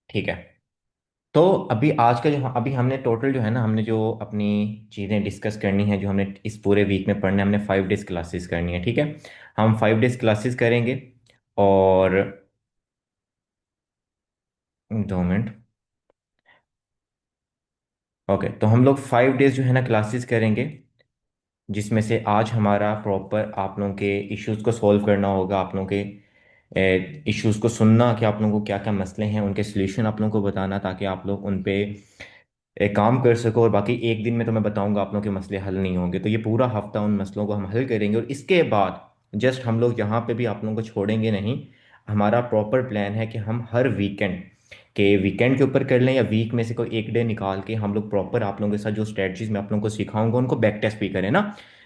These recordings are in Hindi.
ठीक है। तो अभी आज का जो अभी हमने टोटल जो है ना, हमने जो अपनी चीज़ें डिस्कस करनी है, जो हमने इस पूरे वीक में पढ़ना है, हमने 5 डेज क्लासेस करनी है। ठीक है। हम 5 डेज क्लासेस करेंगे। और 2 मिनट। ओके, तो हम लोग 5 डेज जो है ना क्लासेस करेंगे, जिसमें से आज हमारा प्रॉपर आप लोगों के इश्यूज को सॉल्व करना होगा, आप लोगों के इश्यूज को सुनना कि आप लोगों को क्या क्या मसले हैं, उनके सोल्यूशन आप लोगों को बताना, ताकि आप लोग उन पे एक काम कर सको। और बाकी एक दिन में तो मैं बताऊंगा, आप लोगों के मसले हल नहीं होंगे, तो ये पूरा हफ्ता उन मसलों को हम हल करेंगे। और इसके बाद जस्ट हम लोग यहाँ पे भी आप लोगों को छोड़ेंगे नहीं। हमारा प्रॉपर प्लान है कि हम हर वीकेंड के ऊपर कर लें, या वीक में से कोई एक डे निकाल के हम लोग प्रॉपर आप लोगों के साथ जो स्ट्रेटजीज मैं आप लोगों को सिखाऊंगा उनको बैक टेस्ट भी करें ना।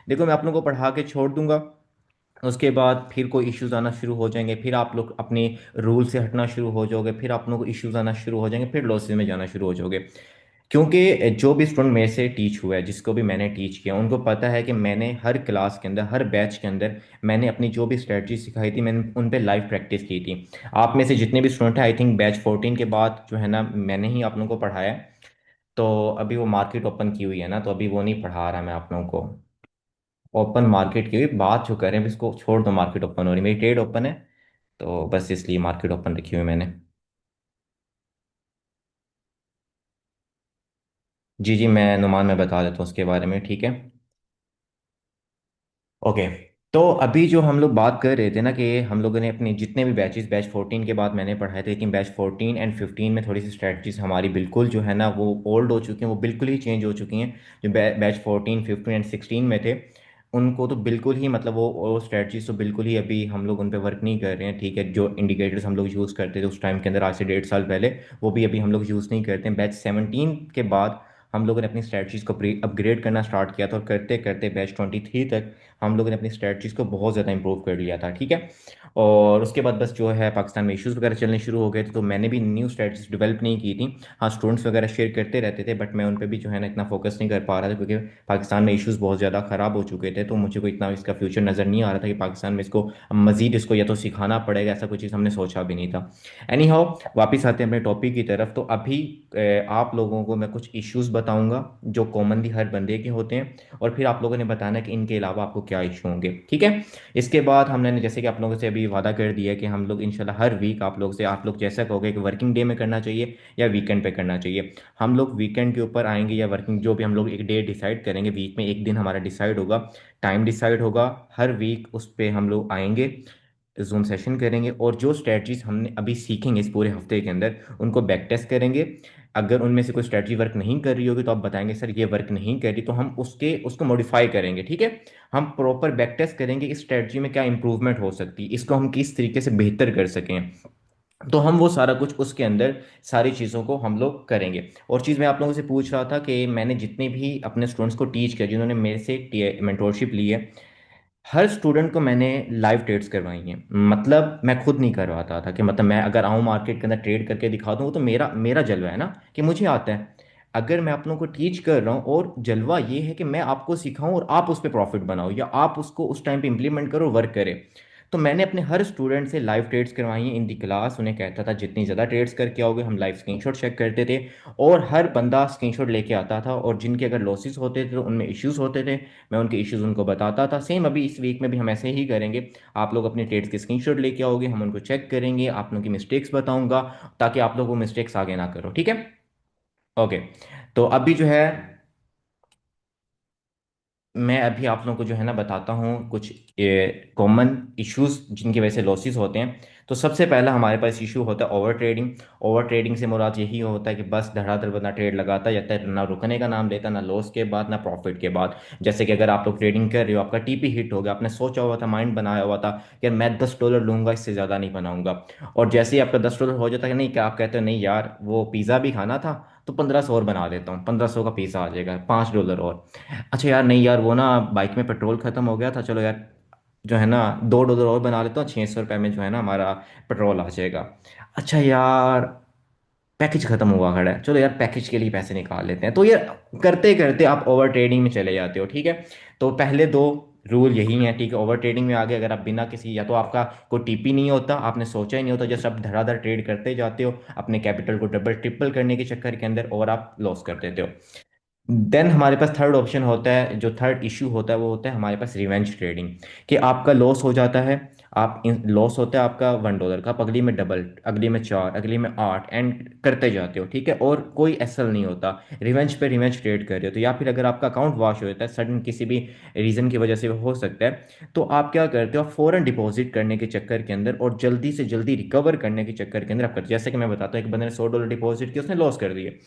देखो, मैं आप लोगों को पढ़ा के छोड़ दूंगा, उसके बाद फिर कोई इश्यूज आना शुरू हो जाएंगे, फिर आप लोग अपने रूल से हटना शुरू हो जाओगे, फिर आप लोगों को इश्यूज आना शुरू हो जाएंगे, फिर लॉसेज में जाना शुरू हो जाओगे। क्योंकि जो भी स्टूडेंट मेरे से टीच हुआ है, जिसको भी मैंने टीच किया, उनको पता है कि मैंने हर क्लास के अंदर, हर बैच के अंदर, मैंने अपनी जो भी स्ट्रेटजी सिखाई थी, मैंने उन पे लाइव प्रैक्टिस की थी। आप में से जितने भी स्टूडेंट हैं, आई थिंक बैच 14 के बाद जो है ना, मैंने ही आप लोगों को पढ़ाया है। तो अभी वो मार्केट ओपन की हुई है ना, तो अभी वो नहीं पढ़ा रहा मैं आप लोगों को। ओपन मार्केट की हुई बात जो करें, इसको छोड़ दो, मार्केट ओपन हो रही, मेरी ट्रेड ओपन है, तो बस इसलिए मार्केट ओपन रखी हुई मैंने। जी जी, मैं नुमान में बता देता हूँ उसके बारे में, ठीक है। ओके। तो अभी जो हम लोग बात कर रहे थे ना, कि हम लोगों ने अपने जितने भी बैचेस, बैच 14 के बाद मैंने पढ़ाए थे, लेकिन बैच 14 एंड 15 में थोड़ी सी स्ट्रेटजीज हमारी बिल्कुल जो है ना वो ओल्ड हो चुकी हैं, वो बिल्कुल ही चेंज हो चुकी हैं। जो बैच 14, 15 एंड 16 में थे, उनको तो बिल्कुल ही मतलब वो स्ट्रेटजीज तो बिल्कुल ही अभी हम लोग उन पर वर्क नहीं कर रहे हैं। ठीक है, जो इंडिकेटर्स हम लोग यूज़ करते थे उस टाइम के अंदर, आज से 1.5 साल पहले, वो भी अभी हम लोग यूज़ नहीं करते हैं। बैच 17 के बाद हम लोगों ने अपनी स्ट्रेटजीज को अपग्रेड करना स्टार्ट किया था, और करते करते बैच 23 तक हम लोगों ने अपनी स्ट्रेटजीज को बहुत ज़्यादा इंप्रूव कर लिया था। ठीक है। और उसके बाद बस जो है पाकिस्तान में इश्यूज वगैरह चलने शुरू हो गए थे, तो मैंने भी न्यू स्ट्रेटजीज डेवलप नहीं की थी। हाँ, स्टूडेंट्स वगैरह शेयर करते रहते थे, बट मैं उन पर भी जो है ना इतना फोकस नहीं कर पा रहा था, क्योंकि पाकिस्तान में इश्यूज बहुत ज़्यादा ख़राब हो चुके थे, तो मुझे को इतना इसका फ्यूचर नज़र नहीं आ रहा था कि पाकिस्तान में इसको मज़ीद इसको या तो सिखाना पड़ेगा, ऐसा कोई चीज़ हमने सोचा भी नहीं था। एनी हाउ, वापिस आते हैं अपने टॉपिक की तरफ। तो अभी आप लोगों को मैं कुछ इश्यूज बताऊंगा जो कॉमनली हर बंदे के होते हैं, और फिर आप लोगों ने बताना कि इनके अलावा आपको क्या इशू होंगे। ठीक है। इसके बाद हमने जैसे कि आप लोगों से अभी वादा कर दिया है कि हम लोग इंशाल्लाह हर वीक आप लोग जैसा कहोगे कि वर्किंग डे में करना चाहिए या वीकेंड पे करना चाहिए, हम लोग वीकेंड के ऊपर आएंगे, या वर्किंग जो भी हम लोग एक डे डिसाइड करेंगे, वीक में एक दिन हमारा डिसाइड होगा, टाइम डिसाइड होगा, हर वीक उस पर हम लोग आएंगे, जूम सेशन करेंगे, और जो स्ट्रेटजीज हमने अभी सीखेंगे इस पूरे हफ्ते के अंदर, उनको बैक टेस्ट करेंगे। अगर उनमें से कोई स्ट्रेटजी वर्क नहीं कर रही होगी, तो आप बताएंगे सर ये वर्क नहीं कर रही, तो हम उसको मॉडिफाई करेंगे। ठीक है। हम प्रॉपर बैक टेस्ट करेंगे इस स्ट्रेटजी में क्या इंप्रूवमेंट हो सकती है, इसको हम किस तरीके से बेहतर कर सकें, तो हम वो सारा कुछ उसके अंदर सारी चीज़ों को हम लोग करेंगे। और चीज़ मैं आप लोगों से पूछ रहा था कि मैंने जितने भी अपने स्टूडेंट्स को टीच किया, जिन्होंने मेरे से मेंटोरशिप ली है, हर स्टूडेंट को मैंने लाइव ट्रेड्स करवाई हैं। मतलब मैं खुद नहीं करवाता था, कि मतलब मैं अगर आऊँ मार्केट के अंदर ट्रेड करके दिखा दूँ, वो तो मेरा मेरा जलवा है ना, कि मुझे आता है। अगर मैं आप लोगों को टीच कर रहा हूँ, और जलवा ये है कि मैं आपको सिखाऊं और आप उस पर प्रॉफिट बनाओ, या आप उसको उस टाइम पे इंप्लीमेंट करो, वर्क करे। तो मैंने अपने हर स्टूडेंट से लाइव ट्रेड्स करवाई हैं इन दी क्लास, उन्हें कहता था जितनी ज़्यादा ट्रेड्स करके आओगे, हम लाइव स्क्रीनशॉट चेक करते थे, और हर बंदा स्क्रीनशॉट लेके आता था, और जिनके अगर लॉसेस होते थे तो उनमें इश्यूज होते थे, मैं उनके इश्यूज उनको बताता था। सेम अभी इस वीक में भी हम ऐसे ही करेंगे। आप लोग अपने ट्रेड्स के स्क्रीनशॉट लेके आओगे, हम उनको चेक करेंगे, आप लोगों की मिस्टेक्स बताऊंगा, ताकि आप लोग वो मिस्टेक्स आगे ना करो। ठीक है। ओके। तो अभी जो है, मैं अभी आप लोगों को जो है ना बताता हूँ कुछ कॉमन इश्यूज जिनकी वजह से लॉसेस होते हैं। तो सबसे पहला हमारे पास इशू होता है ओवर ट्रेडिंग। ओवर ट्रेडिंग से मुराद यही होता है कि बस धड़ाधड़ बंदा ट्रेड लगाता जाता है, ना रुकने का नाम लेता, ना लॉस के बाद ना प्रॉफिट के बाद। जैसे कि अगर आप लोग ट्रेडिंग कर रहे हो, आपका टीपी हिट हो गया, आपने सोचा हुआ था, माइंड बनाया हुआ था कि यार मैं $10 लूंगा, इससे ज़्यादा नहीं बनाऊंगा, और जैसे ही आपका $10 हो जाता है, नहीं, क्या आप कहते हो नहीं यार वो पिज़्ज़ा भी खाना था, तो 1500 और बना देता हूँ, 1500 का पिज़्ज़ा आ जाएगा, $5 और। अच्छा यार, नहीं यार वो ना बाइक में पेट्रोल खत्म हो गया था, चलो यार जो है ना $2 और बना लेता हूँ, ₹600 में जो है ना हमारा पेट्रोल आ जाएगा। अच्छा यार, पैकेज खत्म हुआ खड़ा है, चलो यार पैकेज के लिए पैसे निकाल लेते हैं। तो यार करते करते आप ओवर ट्रेडिंग में चले जाते हो। ठीक है। तो पहले दो रूल यही है, ठीक है। ओवर ट्रेडिंग में आगे अगर आप बिना किसी, या तो आपका कोई टीपी नहीं होता, आपने सोचा ही नहीं होता, जस्ट आप धड़ाधड़ ट्रेड करते जाते हो अपने कैपिटल को डबल ट्रिपल करने के चक्कर के अंदर, और आप लॉस कर देते हो। देन हमारे पास थर्ड ऑप्शन होता है, जो थर्ड इशू होता है वो होता है हमारे पास रिवेंज ट्रेडिंग। कि आपका लॉस हो जाता है, आप लॉस होता है आपका $1 का, आप अगली में डबल, अगली में 4, अगली में 8 एंड करते जाते हो, ठीक है, और कोई एसल नहीं होता। रिवेंज पे रिवेंज ट्रेड कर रहे हो तो, या फिर अगर आपका अकाउंट वॉश हो जाता है सडन किसी भी रीज़न की वजह से हो सकता है, तो आप क्या करते हो, आप फौरन डिपॉजिट करने के चक्कर के अंदर और जल्दी से जल्दी रिकवर करने के चक्कर के अंदर आप करते, जैसे कि मैं बताता हूँ, एक बंदे ने $100 डिपॉजिट किया, उसने लॉस कर दिए,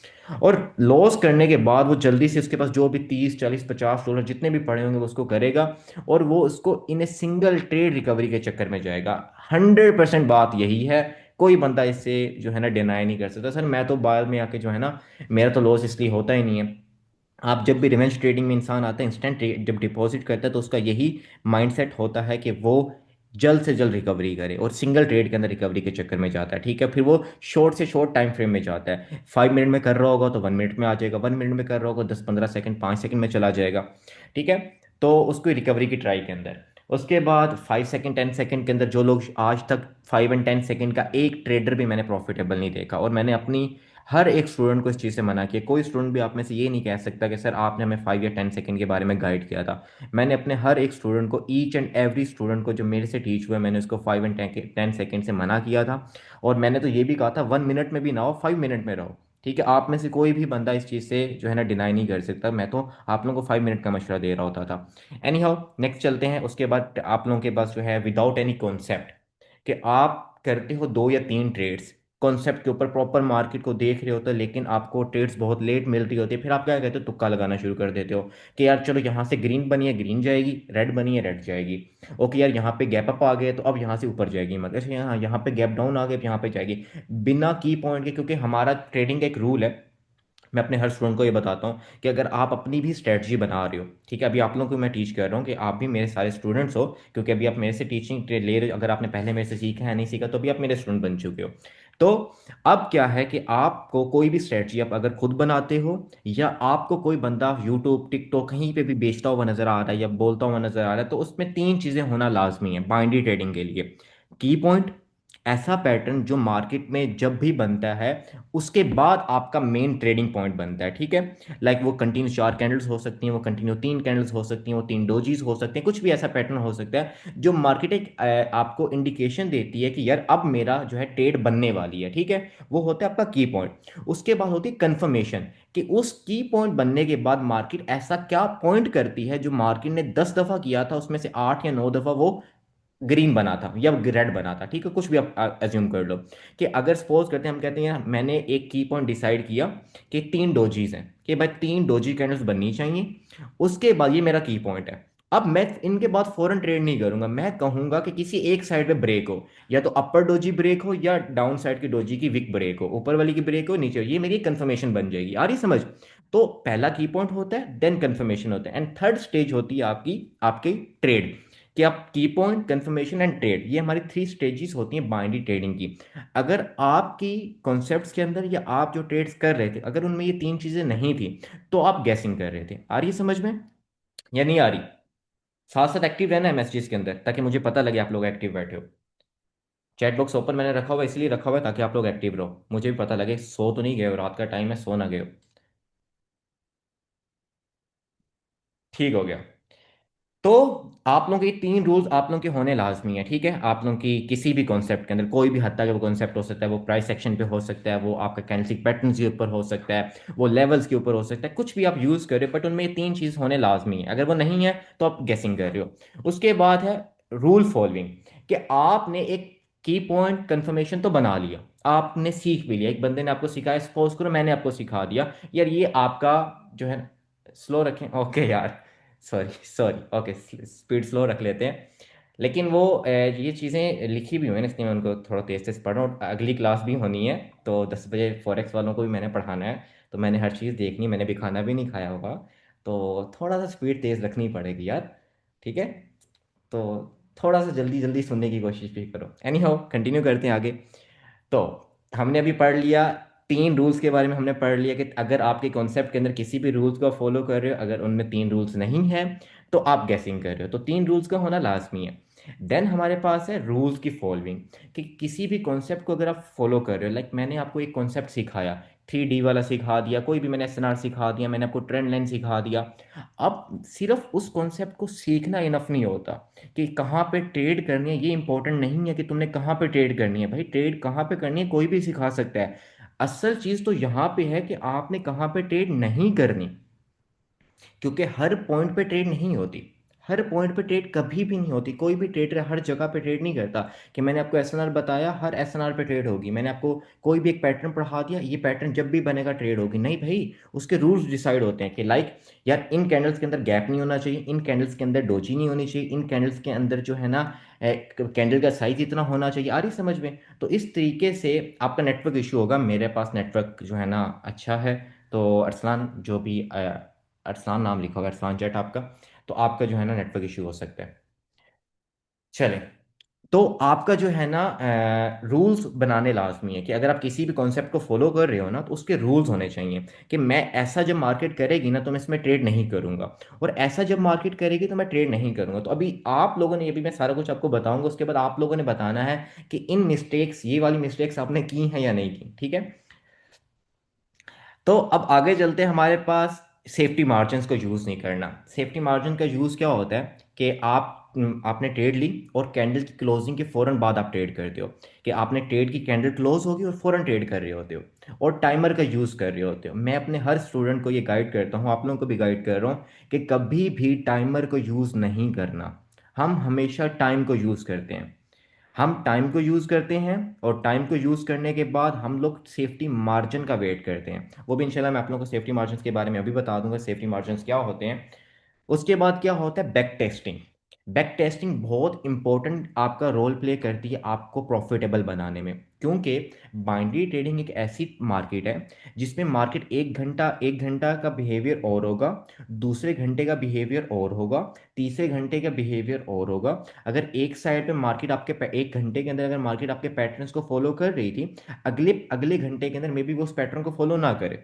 और लॉस करने के बाद वो जल्दी से उसके पास जो भी 30 40 50 डॉलर जितने भी पड़े होंगे वो उसको करेगा, और वो उसको इन ए सिंगल ट्रेड रिकवरी के चक्कर में जाएगा। 100% बात यही है। कोई बंदा इससे जो है ना डिनाई नहीं कर सकता। सर मैं तो बाद में आके जो है ना, मेरा तो लॉस इसलिए होता ही नहीं है। आप जब भी रिवेंज ट्रेडिंग में इंसान आता है, इंस्टेंट जब डिपॉजिट करता है, तो उसका यही माइंडसेट होता है कि वो जल्द से जल्द रिकवरी करे, और सिंगल ट्रेड के अंदर रिकवरी के चक्कर में जाता है, ठीक है। फिर वो शॉर्ट से शॉर्ट टाइम फ्रेम में जाता है, 5 मिनट में कर रहा होगा तो 1 मिनट में आ जाएगा, 1 मिनट में कर रहा होगा 10 15 सेकंड 5 सेकंड में चला जाएगा, ठीक है। तो उसको रिकवरी की ट्राई के अंदर, उसके बाद 5 सेकंड 10 सेकंड के अंदर, जो लोग आज तक 5 एंड 10 सेकंड का एक ट्रेडर भी मैंने प्रॉफिटेबल नहीं देखा, और मैंने अपनी हर एक स्टूडेंट को इस चीज़ से मना किया। कोई स्टूडेंट भी आप में से ये नहीं कह सकता कि सर आपने हमें 5 या 10 सेकंड के बारे में गाइड किया था। मैंने अपने हर एक स्टूडेंट को, ईच एंड एवरी स्टूडेंट को जो मेरे से टीच हुआ, मैंने उसको 5 एंड 10 सेकंड से मना किया था। और मैंने तो ये भी कहा था 1 मिनट में भी ना हो, 5 मिनट में रहो, ठीक है। आप में से कोई भी बंदा इस चीज़ से जो है ना डिनाई नहीं कर सकता। मैं तो आप लोगों को 5 मिनट का मशवरा दे रहा होता था। एनी हाउ नेक्स्ट चलते हैं। उसके बाद आप लोगों के पास जो है विदाउट एनी कॉन्सेप्ट, कि आप करते हो 2 या 3 ट्रेड्स कॉन्सेप्ट के ऊपर, प्रॉपर मार्केट को देख रहे होते हो, लेकिन आपको ट्रेड्स बहुत लेट मिल रही होती है, फिर आप क्या कहते हो, तुक्का लगाना शुरू कर देते हो कि यार चलो यहाँ से ग्रीन बनी है ग्रीन जाएगी, रेड बनी है रेड जाएगी, ओके यार यहाँ पे गैप अप आ गए तो अब यहाँ से ऊपर जाएगी, मतलब ऐसे यहाँ यहाँ पे गैप डाउन आ गए, अब यहाँ पे जाएगी, बिना की पॉइंट के। क्योंकि हमारा ट्रेडिंग का एक रूल है, मैं अपने हर स्टूडेंट को ये बताता हूँ कि अगर आप अपनी भी स्ट्रेटजी बना रहे हो, ठीक है, अभी आप लोगों को मैं टीच कर रहा हूँ कि आप भी मेरे सारे स्टूडेंट्स हो, क्योंकि अभी आप मेरे से टीचिंग ले रहे हो, अगर आपने पहले मेरे से सीखा है नहीं सीखा तो अभी आप मेरे स्टूडेंट बन चुके हो। तो अब क्या है कि आपको कोई भी स्ट्रेटजी आप अगर खुद बनाते हो, या आपको कोई बंदा यूट्यूब टिकटॉक कहीं पे भी बेचता हुआ नजर आ रहा है या बोलता हुआ नजर आ रहा है, तो उसमें 3 चीजें होना लाजमी है बाइनरी ट्रेडिंग के लिए। की पॉइंट, ऐसा पैटर्न जो मार्केट में जब भी बनता है उसके बाद आपका मेन ट्रेडिंग पॉइंट बनता है, ठीक है। लाइक वो कंटिन्यू 4 कैंडल्स हो सकती हैं, वो कंटिन्यू 3 कैंडल्स हो सकती हैं, वो 3 डोजीज हो सकते हैं, कुछ भी ऐसा पैटर्न हो सकता है जो मार्केट एक आपको इंडिकेशन देती है कि यार अब मेरा जो है ट्रेड बनने वाली है, ठीक है। वो होता है आपका की पॉइंट। उसके बाद होती है कंफर्मेशन, कि उस की पॉइंट बनने के बाद मार्केट ऐसा क्या पॉइंट करती है, जो मार्केट ने 10 दफा किया था उसमें से 8 या 9 दफा वो ग्रीन बना था या रेड बना था, ठीक है, कुछ भी आप एज्यूम कर लो। कि अगर सपोज करते हैं, हम कहते हैं मैंने एक की पॉइंट डिसाइड किया कि 3 डोजीज हैं, कि भाई 3 डोजी कैंडल्स बननी चाहिए, उसके बाद ये मेरा की पॉइंट है। अब मैं इनके बाद फौरन ट्रेड नहीं करूंगा, मैं कहूंगा कि किसी एक साइड पे ब्रेक हो, या तो अपर डोजी ब्रेक हो या डाउन साइड की डोजी की विक ब्रेक हो, ऊपर वाली की ब्रेक हो नीचे हो, ये मेरी कंफर्मेशन बन जाएगी। आ रही समझ? तो पहला की पॉइंट होता है, देन कंफर्मेशन होता है, एंड थर्ड स्टेज होती है आपकी आपकी ट्रेड। कि आप की पॉइंट कंफर्मेशन एंड ट्रेड, ये हमारी 3 स्टेजेस होती हैं बाइनरी ट्रेडिंग की। अगर आपकी कॉन्सेप्ट्स के अंदर या आप जो ट्रेड्स कर रहे थे अगर उनमें ये 3 चीजें नहीं थी, तो आप गैसिंग कर रहे थे। आ रही है समझ में या नहीं आ रही? साथ साथ एक्टिव रहना है मैसेजेस के अंदर, ताकि मुझे पता लगे आप लोग एक्टिव बैठे हो। चैट बॉक्स ओपन मैंने रखा हुआ है, इसलिए रखा हुआ है ताकि आप लोग एक्टिव रहो, मुझे भी पता लगे सो तो नहीं गए हो, रात का टाइम है, सो ना गए हो। ठीक हो गया। तो आप लोगों के 3 रूल्स आप लोगों के होने लाजमी है, ठीक है। आप लोगों की किसी भी कॉन्सेप्ट के अंदर कोई भी हद तक वो कॉन्सेप्ट हो सकता है, वो प्राइस सेक्शन पे हो सकता है, वो आपका कैंडलस्टिक पैटर्न्स के ऊपर हो सकता है, वो लेवल्स के ऊपर हो सकता है, कुछ भी आप यूज़ कर रहे हो, बट उनमें ये 3 चीज़ होने लाजमी है। अगर वो नहीं है तो आप गेसिंग कर रहे हो। उसके बाद है रूल फॉलोइंग, कि आपने एक की पॉइंट कंफर्मेशन तो बना लिया, आपने सीख भी लिया, एक बंदे ने आपको सिखाया, सपोज करो मैंने आपको सिखा दिया, यार ये आपका जो है, स्लो रखें, ओके यार, sorry sorry, okay, speed slow रख लेते हैं। लेकिन वो ये चीज़ें लिखी भी हुई हैं ना, इसलिए मैं उनको थोड़ा तेज तेज पढ़ रहा हूँ। अगली क्लास भी होनी है तो 10 बजे फॉरेक्स वालों को भी मैंने पढ़ाना है, तो मैंने हर चीज़ देखनी है, मैंने भी खाना भी नहीं खाया होगा, तो थोड़ा सा स्पीड तेज रखनी पड़ेगी यार, ठीक है। तो थोड़ा सा जल्दी जल्दी सुनने की कोशिश भी करो। एनी हाउ कंटिन्यू करते हैं आगे। तो हमने अभी पढ़ लिया तीन रूल्स के बारे में हमने पढ़ लिया कि अगर आपके कॉन्सेप्ट के अंदर किसी भी रूल्स को फॉलो कर रहे हो, अगर उनमें तीन रूल्स नहीं है तो आप गेसिंग कर रहे हो, तो तीन रूल्स का होना लाजमी है। देन हमारे पास है रूल्स की फॉलोइंग, कि किसी भी कॉन्सेप्ट को अगर आप फॉलो कर रहे हो, लाइक मैंने आपको एक कॉन्सेप्ट सिखाया, 3D वाला सिखा दिया, कोई भी मैंने एसएनआर सिखा दिया, मैंने आपको ट्रेंड लाइन सिखा दिया। अब सिर्फ उस कॉन्सेप्ट को सीखना इनफ नहीं होता, कि कहाँ पे ट्रेड करनी है ये इंपॉर्टेंट नहीं है कि तुमने कहाँ पे ट्रेड करनी है। भाई ट्रेड कहाँ पे करनी है कोई भी सिखा सकता है, असल चीज तो यहाँ पे है कि आपने कहाँ पे ट्रेड नहीं करनी, क्योंकि हर पॉइंट पे ट्रेड नहीं होती। हर पॉइंट पे ट्रेड कभी भी नहीं होती, कोई भी ट्रेडर हर जगह पे ट्रेड नहीं करता। कि मैंने आपको एसएनआर बताया, हर एसएनआर पे ट्रेड होगी, मैंने आपको कोई भी एक पैटर्न पढ़ा दिया, ये पैटर्न जब भी बनेगा ट्रेड होगी, नहीं भाई। उसके रूल्स डिसाइड होते हैं कि लाइक यार इन कैंडल्स के अंदर गैप नहीं होना चाहिए, इन कैंडल्स के अंदर डोजी नहीं होनी चाहिए, इन कैंडल्स के अंदर जो है ना कैंडल का साइज इतना होना चाहिए। आ रही समझ में? तो इस तरीके से आपका नेटवर्क इशू होगा, मेरे पास नेटवर्क जो है ना अच्छा है। तो अरसलान जो भी अरसलान नाम लिखा होगा, अरसलान जट आपका, तो आपका जो है ना नेटवर्क इशू हो सकता है। चले, तो आपका जो है ना रूल्स बनाने लाजमी है, कि अगर आप किसी भी कॉन्सेप्ट को फॉलो कर रहे हो ना तो उसके रूल्स होने चाहिए, कि मैं ऐसा जब मार्केट करेगी ना तो मैं इसमें ट्रेड नहीं करूंगा, और ऐसा जब मार्केट करेगी तो मैं ट्रेड नहीं करूंगा। तो अभी आप लोगों ने, ये भी मैं सारा कुछ आपको बताऊंगा, उसके बाद आप लोगों ने बताना है कि इन मिस्टेक्स, ये वाली मिस्टेक्स आपने की हैं या नहीं की, ठीक है? तो अब आगे चलते हैं, हमारे पास सेफ्टी मार्जिन को यूज़ नहीं करना। सेफ्टी मार्जिन का यूज़ क्या होता है कि आपने ट्रेड ली और कैंडल की क्लोजिंग के फ़ौरन बाद आप ट्रेड करते हो, कि आपने ट्रेड की कैंडल क्लोज होगी और फ़ौरन ट्रेड कर रहे होते हो, और टाइमर का यूज़ कर रहे होते हो। मैं अपने हर स्टूडेंट को ये गाइड करता हूँ, आप लोगों को भी गाइड कर रहा हूँ, कि कभी भी टाइमर को यूज़ नहीं करना। हम हमेशा टाइम को यूज़ करते हैं, हम टाइम को यूज़ करते हैं, और टाइम को यूज़ करने के बाद हम लोग सेफ्टी मार्जिन का वेट करते हैं। वो भी इंशाल्लाह मैं आप लोगों को सेफ्टी मार्जिन के बारे में अभी बता दूंगा, सेफ्टी मार्जिन क्या होते हैं। उसके बाद क्या होता है, बैक टेस्टिंग। बैक टेस्टिंग बहुत इंपॉर्टेंट आपका रोल प्ले करती है आपको प्रॉफिटेबल बनाने में, क्योंकि बाइनरी ट्रेडिंग एक ऐसी मार्केट है जिसमें मार्केट एक घंटा का बिहेवियर और होगा, दूसरे घंटे का बिहेवियर और होगा, तीसरे घंटे का बिहेवियर और होगा। अगर एक साइड पे मार्केट आपके एक घंटे के अंदर अगर मार्केट आपके पैटर्न्स को फॉलो कर रही थी, अगले अगले घंटे के अंदर मे बी वो उस पैटर्न को फॉलो ना करे।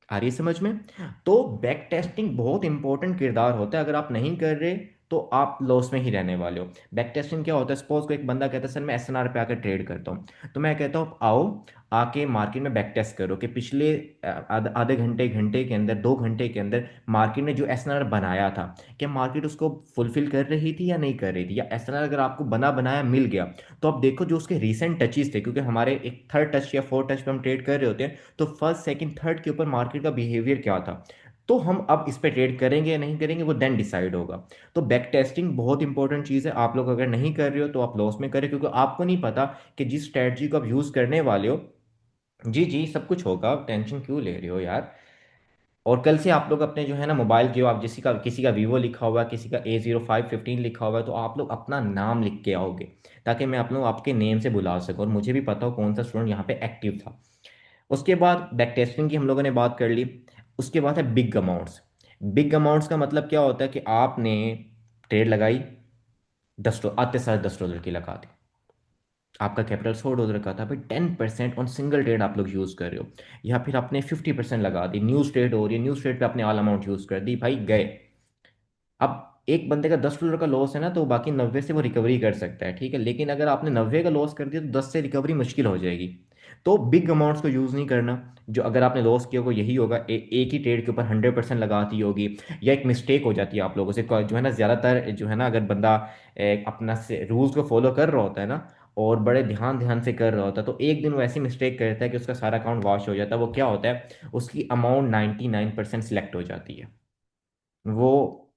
आ रही है समझ में? तो बैक टेस्टिंग बहुत इंपॉर्टेंट किरदार होता है, अगर आप नहीं कर रहे तो आप लॉस में ही रहने वाले हो। बैक टेस्टिंग क्या होता है, सपोज को एक बंदा कहता है सर मैं एसएनआर पे आकर ट्रेड करता हूँ, तो मैं कहता हूँ आओ आके मार्केट में बैक टेस्ट करो, कि पिछले आधे घंटे घंटे के अंदर 2 घंटे के अंदर मार्केट ने जो एसएनआर बनाया था, क्या मार्केट उसको फुलफिल कर रही थी या नहीं कर रही थी, या एसएनआर अगर आपको बना बनाया मिल गया, तो आप देखो जो उसके रीसेंट टचेस थे, क्योंकि हमारे एक थर्ड टच या फोर्थ टच पे हम ट्रेड कर रहे होते हैं, तो फर्स्ट सेकंड थर्ड के ऊपर मार्केट का बिहेवियर क्या था, तो हम अब इस पे ट्रेड करेंगे या नहीं करेंगे वो देन डिसाइड होगा। तो बैक टेस्टिंग बहुत इंपॉर्टेंट चीज़ है, आप लोग अगर नहीं कर रहे हो तो आप लॉस में करें, क्योंकि आपको नहीं पता कि जिस स्ट्रेटजी को आप यूज़ करने वाले हो। जी जी सब कुछ होगा, टेंशन क्यों ले रहे हो यार। और कल से आप लोग अपने जो है ना मोबाइल जो आप किसी का वीवो लिखा हुआ है, किसी का A0515 लिखा हुआ है, तो आप लोग अपना नाम लिख के आओगे, ताकि मैं आप लोग आपके नेम से बुला सकूं और मुझे भी पता हो कौन सा स्टूडेंट यहाँ पे एक्टिव था। उसके बाद बैक टेस्टिंग की हम लोगों ने बात कर ली। उसके बाद है बिग अमाउंट्स। बिग अमाउंट्स का मतलब क्या होता है कि आपने ट्रेड लगाई, 10 डॉलर आते सारे $10 की लगा दी, आपका कैपिटल $100 का था भाई, 10% ऑन सिंगल ट्रेड आप लोग यूज़ कर रहे हो, या फिर आपने 50% लगा दी, न्यूज़ ट्रेड हो रही है, न्यूज़ ट्रेड पे आपने ऑल अमाउंट यूज़ कर दी, भाई गए। अब एक बंदे का $10 का लॉस है ना, तो बाकी 90 से वो रिकवरी कर सकता है, ठीक है, लेकिन अगर आपने 90 का लॉस कर दिया तो 10 से रिकवरी मुश्किल हो जाएगी। तो बिग अमाउंट्स को यूज़ नहीं करना। जो अगर आपने लॉस किया होगा यही होगा, एक ही ट्रेड के ऊपर 100% लगाती होगी, या एक मिस्टेक हो जाती है आप लोगों से, जो है ना ज़्यादातर जो है ना, अगर बंदा अपना से रूल्स को फॉलो कर रहा होता है ना, और बड़े ध्यान ध्यान से कर रहा होता है, तो एक दिन वो ऐसी मिस्टेक करता है कि उसका सारा अकाउंट वॉश हो जाता है। वो क्या होता है, उसकी अमाउंट 99% सिलेक्ट हो जाती है। वो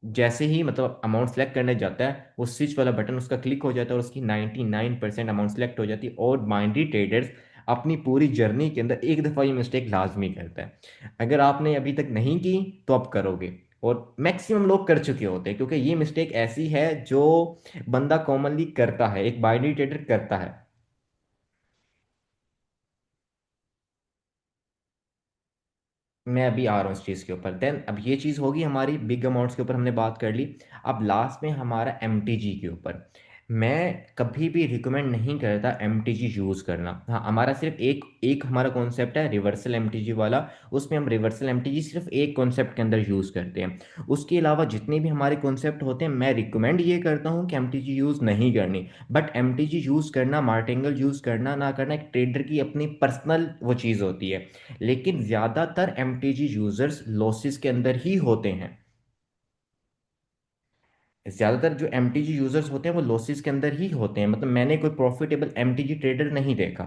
जैसे ही मतलब अमाउंट सेलेक्ट करने जाता है, वो स्विच वाला बटन उसका क्लिक हो जाता है और उसकी 99% अमाउंट सेलेक्ट हो जाती है। और माइंडी ट्रेडर्स अपनी पूरी जर्नी के अंदर एक दफ़ा ये मिस्टेक लाजमी करता है। अगर आपने अभी तक नहीं की तो आप करोगे, और मैक्सिमम लोग कर चुके होते हैं, क्योंकि ये मिस्टेक ऐसी है जो बंदा कॉमनली करता है, एक बाइनरी ट्रेडर करता है। मैं अभी आ रहा हूँ इस चीज़ के ऊपर। देन अब ये चीज़ होगी हमारी बिग अमाउंट्स के ऊपर, हमने बात कर ली। अब लास्ट में हमारा MTG के ऊपर। मैं कभी भी रिकमेंड नहीं करता एमटीजी यूज़ करना। हाँ, हमारा सिर्फ एक एक हमारा कॉन्सेप्ट है रिवर्सल एमटीजी वाला। उसमें हम रिवर्सल एमटीजी सिर्फ एक कॉन्सेप्ट के अंदर यूज़ करते हैं। उसके अलावा जितने भी हमारे कॉन्सेप्ट होते हैं, मैं रिकमेंड ये करता हूँ कि एमटीजी यूज़ नहीं करनी। बट एमटीजी यूज़ करना, मार्टिंगल यूज़ करना ना करना, एक ट्रेडर की अपनी पर्सनल वो चीज़ होती है। लेकिन ज़्यादातर एमटीजी यूज़र्स लॉसेस के अंदर ही होते हैं। ज्यादातर जो एमटीजी यूजर्स होते हैं वो लॉसेस के अंदर ही होते हैं। मतलब मैंने कोई प्रॉफिटेबल एमटीजी ट्रेडर नहीं देखा।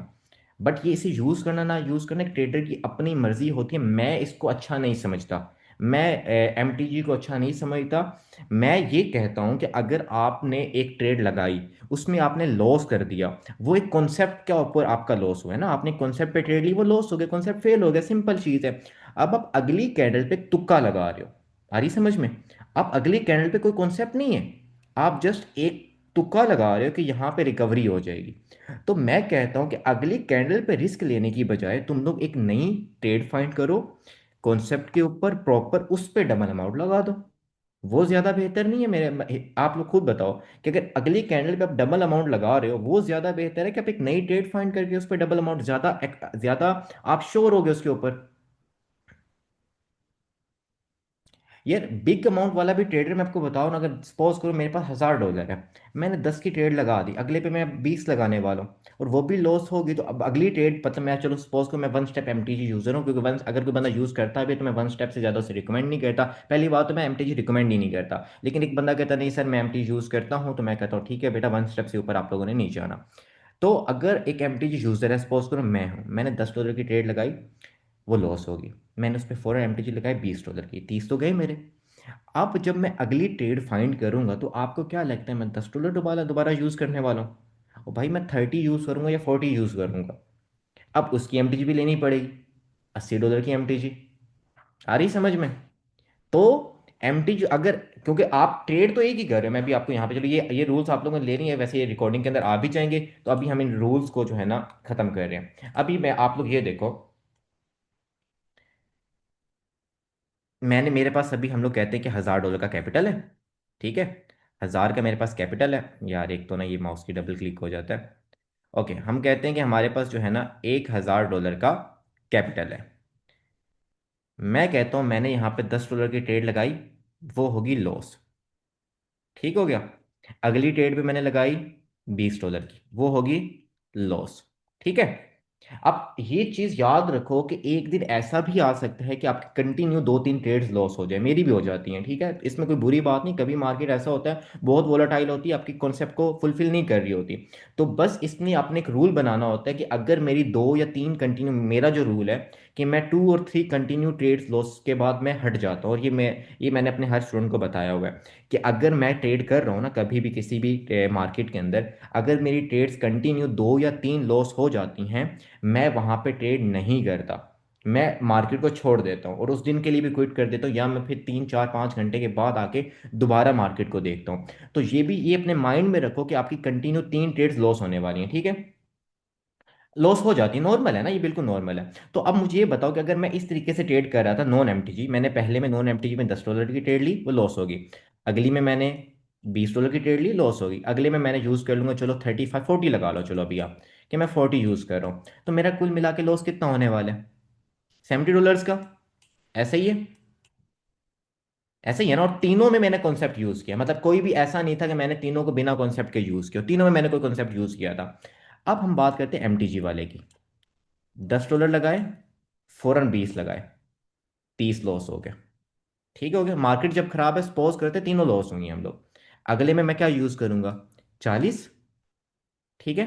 बट ये इसे यूज करना ना यूज करना एक ट्रेडर की अपनी मर्जी होती है। मैं इसको अच्छा नहीं समझता। मैं एमटीजी को अच्छा नहीं समझता। मैं ये कहता हूं कि अगर आपने एक ट्रेड लगाई, उसमें आपने लॉस कर दिया, वो एक कॉन्सेप्ट के ऊपर आपका लॉस हुआ है ना। आपने कॉन्सेप्ट पे ट्रेड ली, वो लॉस हो गया, कॉन्सेप्ट फेल हो गया, सिंपल चीज है। अब आप अगली कैंडल पे तुक्का लगा रहे हो। आ रही समझ में? आप अगली कैंडल पे कोई कॉन्सेप्ट नहीं है, आप जस्ट एक तुक्का लगा रहे हो कि यहां पे रिकवरी हो जाएगी। तो मैं कहता हूं कि अगली कैंडल पे रिस्क लेने की बजाय तुम लोग एक नई ट्रेड फाइंड करो, कॉन्सेप्ट के ऊपर प्रॉपर उस पे डबल अमाउंट लगा दो। वो ज्यादा बेहतर नहीं है मेरे? आप लोग खुद बताओ कि अगर अगली कैंडल पे आप डबल अमाउंट लगा रहे हो, वो ज्यादा बेहतर है कि आप एक नई ट्रेड फाइंड करके उस पर डबल अमाउंट ज्यादा ज्यादा आप श्योर हो गए उसके ऊपर। यार बिग अमाउंट वाला भी ट्रेडर मैं आपको बताऊं ना, अगर सपोज करो मेरे पास $1000 है, मैंने 10 की ट्रेड लगा दी, अगले पे मैं 20 लगाने वाला हूँ और वो भी लॉस होगी, तो अब अगली ट्रेड मतलब मैं, चलो सपोज करो मैं वन स्टेप एमटीजी यूजर हूँ, क्योंकि वन अगर कोई बंदा यूज करता भी है, तो मैं वन स्टेप से ज़्यादा उसे रिकमेंड नहीं करता। पहली बात तो मैं एमटीजी रिकमेंड ही नहीं करता। लेकिन एक बंदा कहता नहीं सर मैं एमटीजी यूज़ करता हूँ, तो मैं कहता हूँ ठीक है बेटा, वन स्टेप से ऊपर आप लोगों ने नहीं जाना। तो अगर एक एमटीजी यूजर है, सपोज करो मैं हूँ, मैंने $10 की ट्रेड लगाई, वो लॉस होगी, मैंने उस पर फौरन एमटीजी लगाई $20 की, 30 तो गए मेरे। अब जब मैं अगली ट्रेड फाइंड करूंगा, तो आपको क्या लगता है मैं $10 दोबारा दोबारा यूज करने वाला हूँ? और भाई मैं 30 यूज करूंगा या 40 यूज करूंगा? अब उसकी एमटीजी भी लेनी पड़ेगी, $80 की एमटीजी। आ रही समझ में? तो एमटीजी अगर, क्योंकि आप ट्रेड तो एक ही कर रहे हो, मैं भी आपको यहाँ पे, चलो ये रूल्स आप लोगों ने ले रही है, वैसे ये रिकॉर्डिंग के अंदर आ भी जाएंगे, तो अभी हम इन रूल्स को जो है ना खत्म कर रहे हैं। अभी मैं, आप लोग ये देखो, मेरे पास अभी, हम लोग कहते हैं कि $1000 का कैपिटल है, ठीक है? 1000 का मेरे पास कैपिटल है। यार एक तो ना ये माउस की डबल क्लिक हो जाता है। ओके, हम कहते हैं कि हमारे पास जो है ना $1000 का कैपिटल है। मैं कहता हूं मैंने यहाँ पे $10 की ट्रेड लगाई, वो होगी लॉस। ठीक हो गया। अगली ट्रेड भी मैंने लगाई $20 की, वो होगी लॉस। ठीक है। अब ये चीज याद रखो कि एक दिन ऐसा भी आ सकता है कि आपके कंटिन्यू दो तीन ट्रेड्स लॉस हो जाए, मेरी भी हो जाती हैं, ठीक है, इसमें कोई बुरी बात नहीं। कभी मार्केट ऐसा होता है बहुत वोलाटाइल होती है, आपकी कॉन्सेप्ट को फुलफिल नहीं कर रही होती। तो बस इसमें आपने एक रूल बनाना होता है कि अगर मेरी दो या तीन कंटिन्यू, मेरा जो रूल है कि मैं 2 और 3 कंटिन्यू ट्रेड्स लॉस के बाद मैं हट जाता हूँ, और ये मैंने अपने हर स्टूडेंट को बताया हुआ है कि अगर मैं ट्रेड कर रहा हूँ ना कभी भी किसी भी मार्केट के अंदर, अगर मेरी ट्रेड्स कंटिन्यू 2 या 3 लॉस हो जाती हैं, मैं वहां पे ट्रेड नहीं करता। मैं मार्केट को छोड़ देता हूँ और उस दिन के लिए भी क्विट कर देता हूँ, या मैं फिर 3 4 5 घंटे के बाद आके दोबारा मार्केट को देखता हूँ। तो ये अपने माइंड में रखो कि आपकी कंटिन्यू 3 ट्रेड्स लॉस होने वाली हैं, ठीक है? लॉस हो जाती है, नॉर्मल है ना, ये बिल्कुल नॉर्मल है। तो अब मुझे ये बताओ कि अगर मैं इस तरीके से ट्रेड कर रहा था नॉन एमटीजी, मैंने पहले में नॉन एमटीजी में $10 की ट्रेड ली, वो लॉस होगी। अगली में मैंने $20 की ट्रेड ली, लॉस होगी। अगले में मैंने यूज़ कर लूंगा, चलो 35 40 लगा लो, चलो अभी आप, कि मैं 40 यूज़ कर रहा हूँ, तो मेरा कुल मिला के लॉस कितना होने वाला है? $70 का। ऐसा ही है, ऐसा ही है ना। और तीनों में मैंने कॉन्सेप्ट यूज़ किया, मतलब कोई भी ऐसा नहीं था कि मैंने तीनों को बिना कॉन्सेप्ट के यूज़ किया, तीनों में मैंने कोई कॉन्सेप्ट यूज़ किया था। अब हम बात करते हैं एमटीजी वाले की। $10 लगाए, फौरन 20 लगाए, 30 लॉस हो गया। ठीक हो गया। मार्केट जब खराब है, सपोज करते हैं तीनों लॉस होंगे हम लोग। अगले में मैं क्या यूज करूंगा? 40। ठीक है।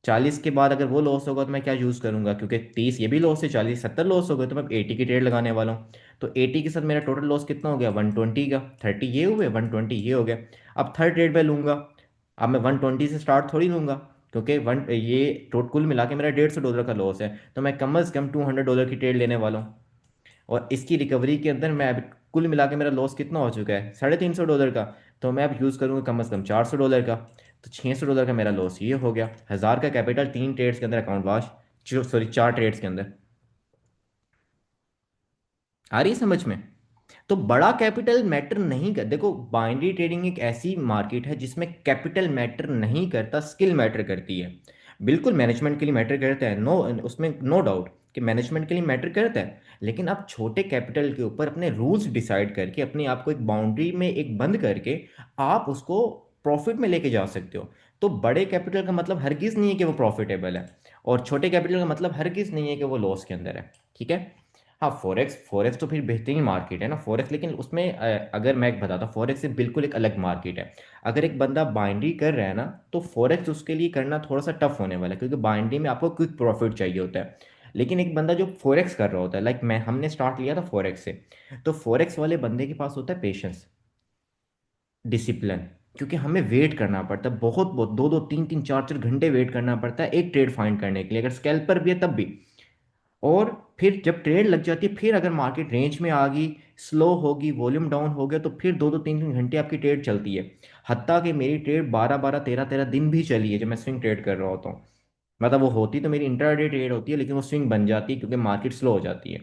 40 के बाद अगर वो लॉस होगा तो मैं क्या यूज करूंगा, क्योंकि 30 ये भी लॉस है, 40 70 लॉस हो गए, तो मैं 80 की ट्रेड लगाने वाला हूँ। तो 80 के साथ मेरा टोटल लॉस कितना हो गया? 120 का। 30 ये हुए, 120 ये हो गया। अब थर्ड ट्रेड पे लूंगा। अब मैं 120 से स्टार्ट थोड़ी लूंगा, क्योंकि वन ये टोटल कुल मिला के मेरा $150 का लॉस है, तो मैं कम से कम $200 की ट्रेड लेने वाला हूँ। और इसकी रिकवरी के अंदर मैं अब, कुल मिला के मेरा लॉस कितना हो चुका है? $350 का। तो मैं अब यूज़ करूँगा कम से कम $400 का। तो $600 का मेरा लॉस ये हो गया। 1000 का कैपिटल, 3 ट्रेड्स के अंदर अकाउंट वाश, सॉरी 4 ट्रेड्स के अंदर। आ रही है समझ में? तो बड़ा कैपिटल मैटर नहीं कर, देखो बाइनरी ट्रेडिंग एक ऐसी मार्केट है जिसमें कैपिटल मैटर नहीं करता, स्किल मैटर करती है। बिल्कुल मैनेजमेंट के लिए मैटर करता है, नो, उसमें नो डाउट कि मैनेजमेंट के लिए मैटर करता है। लेकिन आप छोटे कैपिटल के ऊपर अपने रूल्स डिसाइड करके अपने आप को एक बाउंड्री में एक बंद करके आप उसको प्रॉफिट में लेके जा सकते हो। तो बड़े कैपिटल का मतलब हरगिज नहीं है कि वो प्रॉफिटेबल है, और छोटे कैपिटल का मतलब हरगिज नहीं है कि वो लॉस के अंदर है। ठीक है। हाँ, फोरेक्स फोरेक्स तो फिर बेहतरीन मार्केट है ना फोरेक्स, लेकिन उसमें अगर मैं एक बताता हूँ, फोरेक्स से बिल्कुल एक अलग मार्केट है। अगर एक बंदा बाइंड्री कर रहा है ना, तो फोरेक्स उसके लिए करना थोड़ा सा टफ होने वाला है, क्योंकि बाइंड्री में आपको क्विक प्रॉफिट चाहिए होता है। लेकिन एक बंदा जो फोरेक्स कर रहा होता है, लाइक मैं हमने स्टार्ट लिया था फोरेक्स से, तो फोरेक्स वाले बंदे के पास होता है पेशेंस, डिसिप्लिन। क्योंकि हमें वेट करना पड़ता है, बहुत बहुत 2 2 3 3 4 4 घंटे वेट करना पड़ता है एक ट्रेड फाइंड करने के लिए, अगर स्कैल्पर भी है तब भी। और फिर जब ट्रेड लग जाती है, फिर अगर मार्केट रेंज में आ गई, स्लो होगी, वॉल्यूम डाउन हो गया, तो फिर 2 2 3 3 घंटे आपकी ट्रेड चलती है। हत्ता कि मेरी ट्रेड 12 12 13 13 दिन भी चली है जब मैं स्विंग ट्रेड कर रहा होता हूँ। मतलब वो होती तो मेरी इंट्राडे ट्रेड होती है, लेकिन वो स्विंग बन जाती है क्योंकि मार्केट स्लो हो जाती है।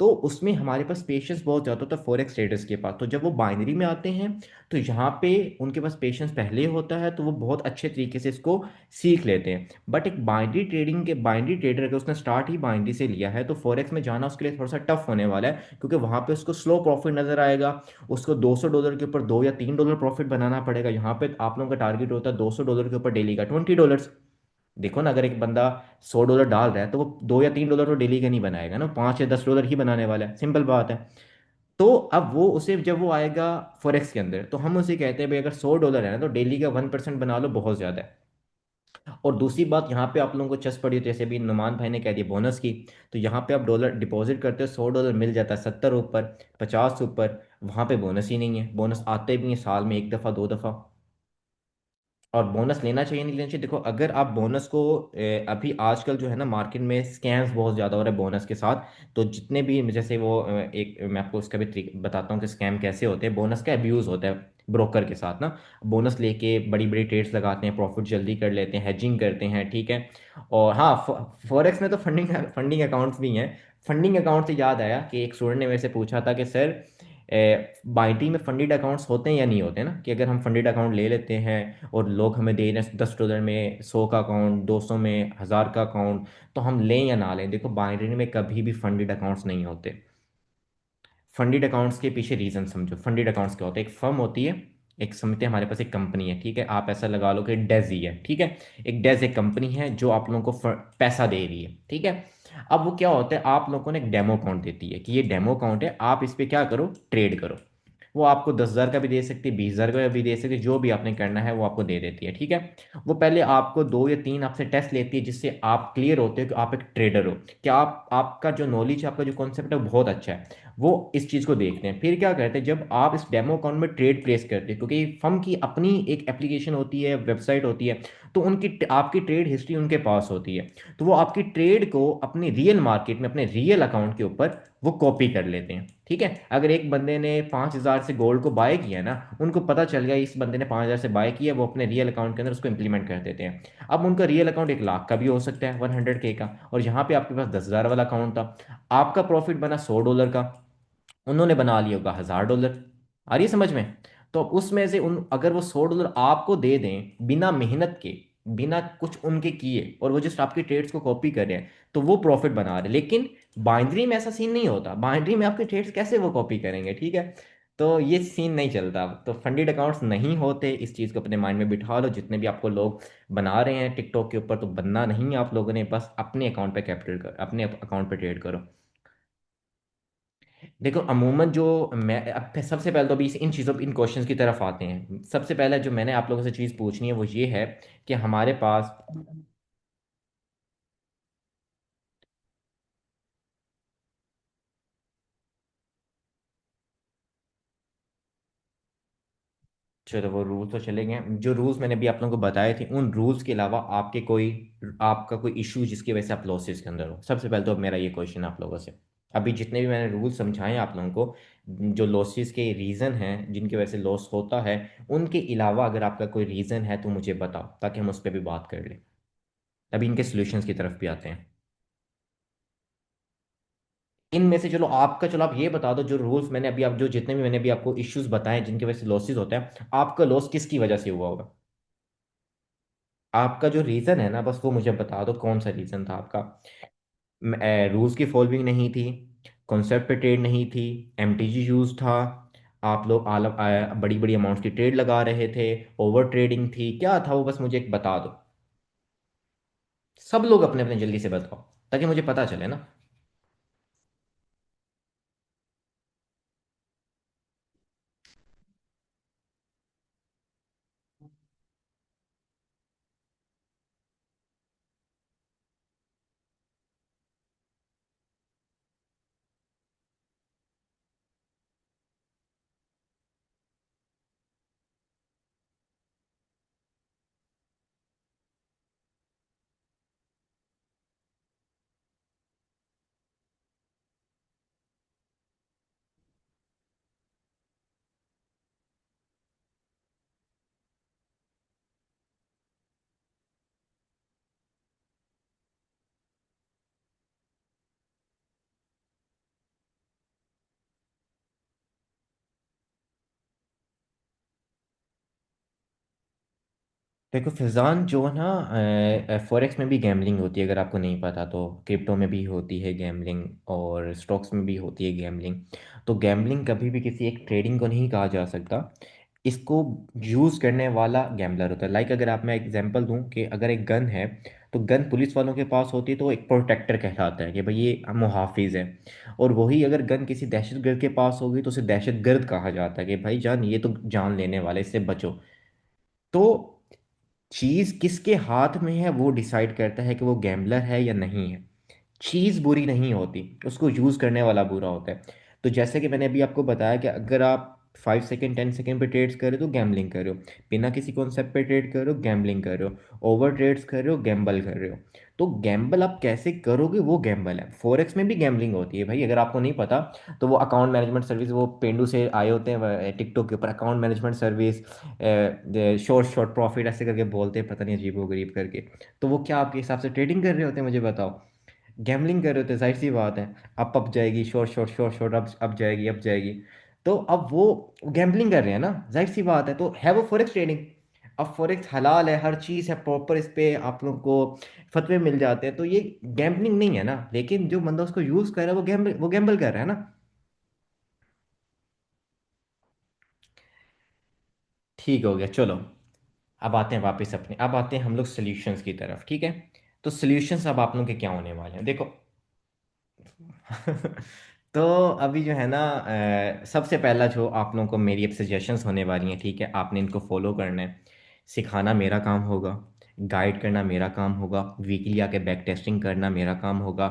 तो उसमें हमारे पास पेशेंस बहुत ज़्यादा होता है फॉरेक्स ट्रेडर्स के पास। तो जब वो बाइनरी में आते हैं, तो यहाँ पे उनके पास पेशेंस पहले होता है, तो वो बहुत अच्छे तरीके से इसको सीख लेते हैं। बट एक बाइनरी ट्रेडर अगर उसने स्टार्ट ही बाइनरी से लिया है, तो फॉरेक्स में जाना उसके लिए थोड़ा सा टफ होने वाला है, क्योंकि वहाँ पे उसको स्लो प्रॉफिट नजर आएगा। उसको $200 के ऊपर $2 या $3 प्रॉफिट बनाना पड़ेगा। यहाँ पे आप लोगों का टारगेट होता है $200 के ऊपर डेली का $20। देखो ना, अगर एक बंदा $100 डाल रहा है, तो वो $2 या $3 तो डेली का नहीं बनाएगा ना, $5 या $10 ही बनाने वाला है, सिंपल बात है। तो अब वो उसे जब वो आएगा फॉरेक्स के अंदर, तो हम उसे कहते हैं भाई अगर $100 है ना, तो डेली का 1% बना लो, बहुत ज्यादा है। और दूसरी बात, यहाँ पे आप लोगों को चस्प पड़ी है, जैसे भी नुमान भाई ने कह दिया बोनस की, तो यहाँ पे आप डॉलर डिपॉजिट करते हो, $100 मिल जाता है 70 ऊपर, 50 ऊपर, वहाँ पे बोनस ही नहीं है। बोनस आते भी हैं साल में एक दफ़ा दो दफ़ा। और बोनस लेना चाहिए नहीं लेना चाहिए, देखो अगर आप बोनस को अभी आजकल जो है ना मार्केट में स्कैम्स बहुत ज़्यादा हो रहे हैं बोनस के साथ। तो जितने भी जैसे वो एक मैं आपको उसका भी तरीका बताता हूँ कि स्कैम कैसे होते हैं, बोनस का अब्यूज़ होता है ब्रोकर के साथ ना। बोनस लेके बड़ी बड़ी ट्रेड्स लगाते हैं, प्रॉफिट जल्दी कर लेते हैं, हेजिंग करते हैं, ठीक है। और हाँ, फॉरेक्स में तो फंडिंग फंडिंग अकाउंट्स भी हैं। फंडिंग अकाउंट से याद आया कि एक स्टूडेंट ने मेरे से पूछा था कि सर, बाइटी में फंडिड अकाउंट्स होते हैं या नहीं होते ना, कि अगर हम फंडिड अकाउंट ले लेते हैं और लोग हमें दे रहे हैं $10 में 100 का अकाउंट, 200 में 1000 का अकाउंट, तो हम लें या ना लें। देखो बाइनरी में कभी भी फंडिड अकाउंट्स नहीं होते। फंडिड अकाउंट्स के पीछे रीजन समझो। फंडिड अकाउंट्स क्या होता है, एक फर्म होती है, एक समझते हैं हमारे पास एक कंपनी है, ठीक है, आप ऐसा लगा लो कि डेज ही है, ठीक है। एक डेज एक कंपनी है जो आप लोगों को पैसा दे रही है, ठीक है। अब वो क्या होता है, आप लोगों को एक डेमो अकाउंट देती है कि ये डेमो अकाउंट है, आप इस पे क्या करो, ट्रेड करो। वो आपको 10,000 का भी दे सकती है, 20,000 का भी दे सकती है, जो भी आपने करना है वो आपको दे देती है, ठीक है। वो पहले आपको 2 या 3 आपसे टेस्ट लेती है, जिससे आप क्लियर होते हो कि आप एक ट्रेडर हो, कि आप आपका जो नॉलेज, आपका जो कॉन्सेप्ट है वो बहुत अच्छा है। वो इस चीज़ को देखते हैं, फिर क्या करते हैं, जब आप इस डेमो अकाउंट में ट्रेड प्लेस करते हैं, क्योंकि फर्म की अपनी एक एप्लीकेशन होती है, वेबसाइट होती है, तो उनकी आपकी ट्रेड हिस्ट्री उनके पास होती है। तो वो आपकी ट्रेड को अपनी रियल मार्केट में, अपने रियल अकाउंट के ऊपर वो कॉपी कर लेते हैं, ठीक है। अगर एक बंदे ने 5,000 से गोल्ड को बाय किया ना, उनको पता चल गया इस बंदे ने 5,000 से बाय किया, वो अपने रियल अकाउंट के अंदर उसको इंप्लीमेंट कर देते हैं। अब उनका रियल अकाउंट 1 लाख का भी हो सकता है, 100K का, और यहाँ पे आपके पास 10,000 वाला अकाउंट था, आपका प्रॉफिट बना $100 का, उन्होंने बना लिया होगा $1,000। आ रही है समझ में? तो अब उसमें से उन अगर वो $100 आपको दे दें बिना मेहनत के, बिना कुछ उनके किए, और वो जस्ट आपकी ट्रेड्स को कॉपी कर रहे हैं, तो वो प्रॉफिट बना रहे हैं। लेकिन बाइनरी में ऐसा सीन नहीं होता, बाइनरी में आपके ट्रेड्स कैसे वो कॉपी करेंगे, ठीक है। तो ये सीन नहीं चलता। तो फंडेड अकाउंट्स नहीं होते, इस चीज़ को अपने माइंड में बिठा लो। जितने भी आपको लोग बना रहे हैं टिकटॉक के ऊपर, तो बनना नहीं है आप लोगों ने, बस अपने अकाउंट पे कैपिटल कर, अपने अकाउंट पे ट्रेड करो। देखो अमूमन जो मैं अब सबसे पहले तो अभी इन चीज़ों इन क्वेश्चंस की तरफ आते हैं। सबसे पहले जो मैंने आप लोगों से चीज़ पूछनी है वो ये है कि हमारे पास, चलो वो रूल्स तो चले गए, जो रूल्स मैंने अभी आप लोगों को बताए थे, उन रूल्स के अलावा आपका कोई इशू जिसकी वजह से आप लॉसेस के अंदर हो। सबसे पहले तो अब मेरा ये क्वेश्चन आप लोगों से, अभी जितने भी मैंने रूल्स समझाए हैं आप लोगों को, जो लॉसेस के रीज़न हैं जिनकी वजह से लॉस होता है, उनके अलावा अगर आपका कोई रीज़न है तो मुझे बताओ, ताकि हम उस पर भी बात कर लें। अभी इनके सॉल्यूशंस की तरफ भी आते हैं। इनमें से चलो आपका, चलो आप ये बता दो, जो रूल्स मैंने अभी, आप जो जितने भी मैंने अभी आपको इश्यूज बताए जिनकी वजह से लॉसेस होते हैं, आपका लॉस किसकी वजह से हुआ होगा? आपका जो रीजन है ना, बस वो मुझे बता दो, कौन सा रीजन था आपका? रूल्स की फॉलोइंग नहीं थी, कॉन्सेप्ट पे ट्रेड नहीं थी, एमटीजी यूज था, आप लोग आलम बड़ी बड़ी अमाउंट्स की ट्रेड लगा रहे थे, ओवर ट्रेडिंग थी, क्या था वो, बस मुझे एक बता दो। सब लोग अपने अपने जल्दी से बताओ, ताकि मुझे पता चले ना। देखो फिजान, जो है ना, फॉरेक्स में भी गैम्बलिंग होती है, अगर आपको नहीं पता तो। क्रिप्टो में भी होती है गैम्बलिंग, और स्टॉक्स में भी होती है गैम्बलिंग। तो गैम्बलिंग कभी भी किसी एक ट्रेडिंग को नहीं कहा जा सकता। इसको यूज़ करने वाला गैम्बलर होता है। लाइक अगर आप, मैं एग्जांपल दूं कि अगर एक गन है, तो गन पुलिस वालों के पास होती है तो वो एक प्रोटेक्टर कहलाता है कि भाई ये मुहाफिज है। और वही अगर गन किसी दहशतगर्द के पास होगी तो उसे दहशतगर्द कहा जाता है कि भाई जान, ये तो जान लेने वाले, इससे बचो। तो चीज किसके हाथ में है वो डिसाइड करता है कि वो गैम्बलर है या नहीं है। चीज बुरी नहीं होती, उसको यूज करने वाला बुरा होता है। तो जैसे कि मैंने अभी आपको बताया कि अगर आप 5 सेकेंड 10 सेकेंड पे ट्रेड्स कर रहे हो तो गैम्बलिंग कर रहे हो, बिना किसी कॉन्सेप्ट पे ट्रेड कर रहे हो गैम्बलिंग कर रहे हो, ओवर ट्रेड्स कर रहे हो गैम्बल कर रहे हो। तो गैम्बल आप कैसे करोगे, वो गैम्बल है। फॉरेक्स में भी गैम्बलिंग होती है भाई, अगर आपको नहीं पता तो वो अकाउंट मैनेजमेंट सर्विस, वो पेंडू से आए होते हैं टिकटॉक के ऊपर, account management service, short short profit ऐसे करके बोलते हैं, पता नहीं अजीबो गरीब करके। तो वो क्या आपके हिसाब से ट्रेडिंग कर रहे होते हैं, मुझे बताओ? गैमलिंग कर रहे होते हैं, जाहिर सी बात है। अप जाएगी, शॉर्ट शॉर्ट शॉर्ट शॉर्ट, अब जाएगी, अब जाएगी। तो अब वो गैम्बलिंग कर रहे हैं ना, जाहिर सी बात है। तो है वो फॉरेक्स ट्रेडिंग? अब फॉरेक्स हलाल है, हर चीज़ है प्रॉपर, इस पे आप लोग को फतवे मिल जाते हैं, तो ये गैम्बलिंग नहीं है ना। लेकिन जो बंदा उसको यूज कर रहा है वो गैम्बल कर रहा है ना। ठीक हो गया, चलो। अब आते हैं वापस अपने, अब आते हैं हम लोग सोल्यूशंस की तरफ, ठीक है? तो सोल्यूशंस अब आप लोगों के क्या होने वाले हैं, देखो। तो अभी जो है ना, सबसे पहला जो आप लोगों को मेरी अब सजेशंस होने वाली हैं, ठीक है, आपने इनको फॉलो करना है। सिखाना मेरा काम होगा, गाइड करना मेरा काम होगा, वीकली आके बैक टेस्टिंग करना मेरा काम होगा,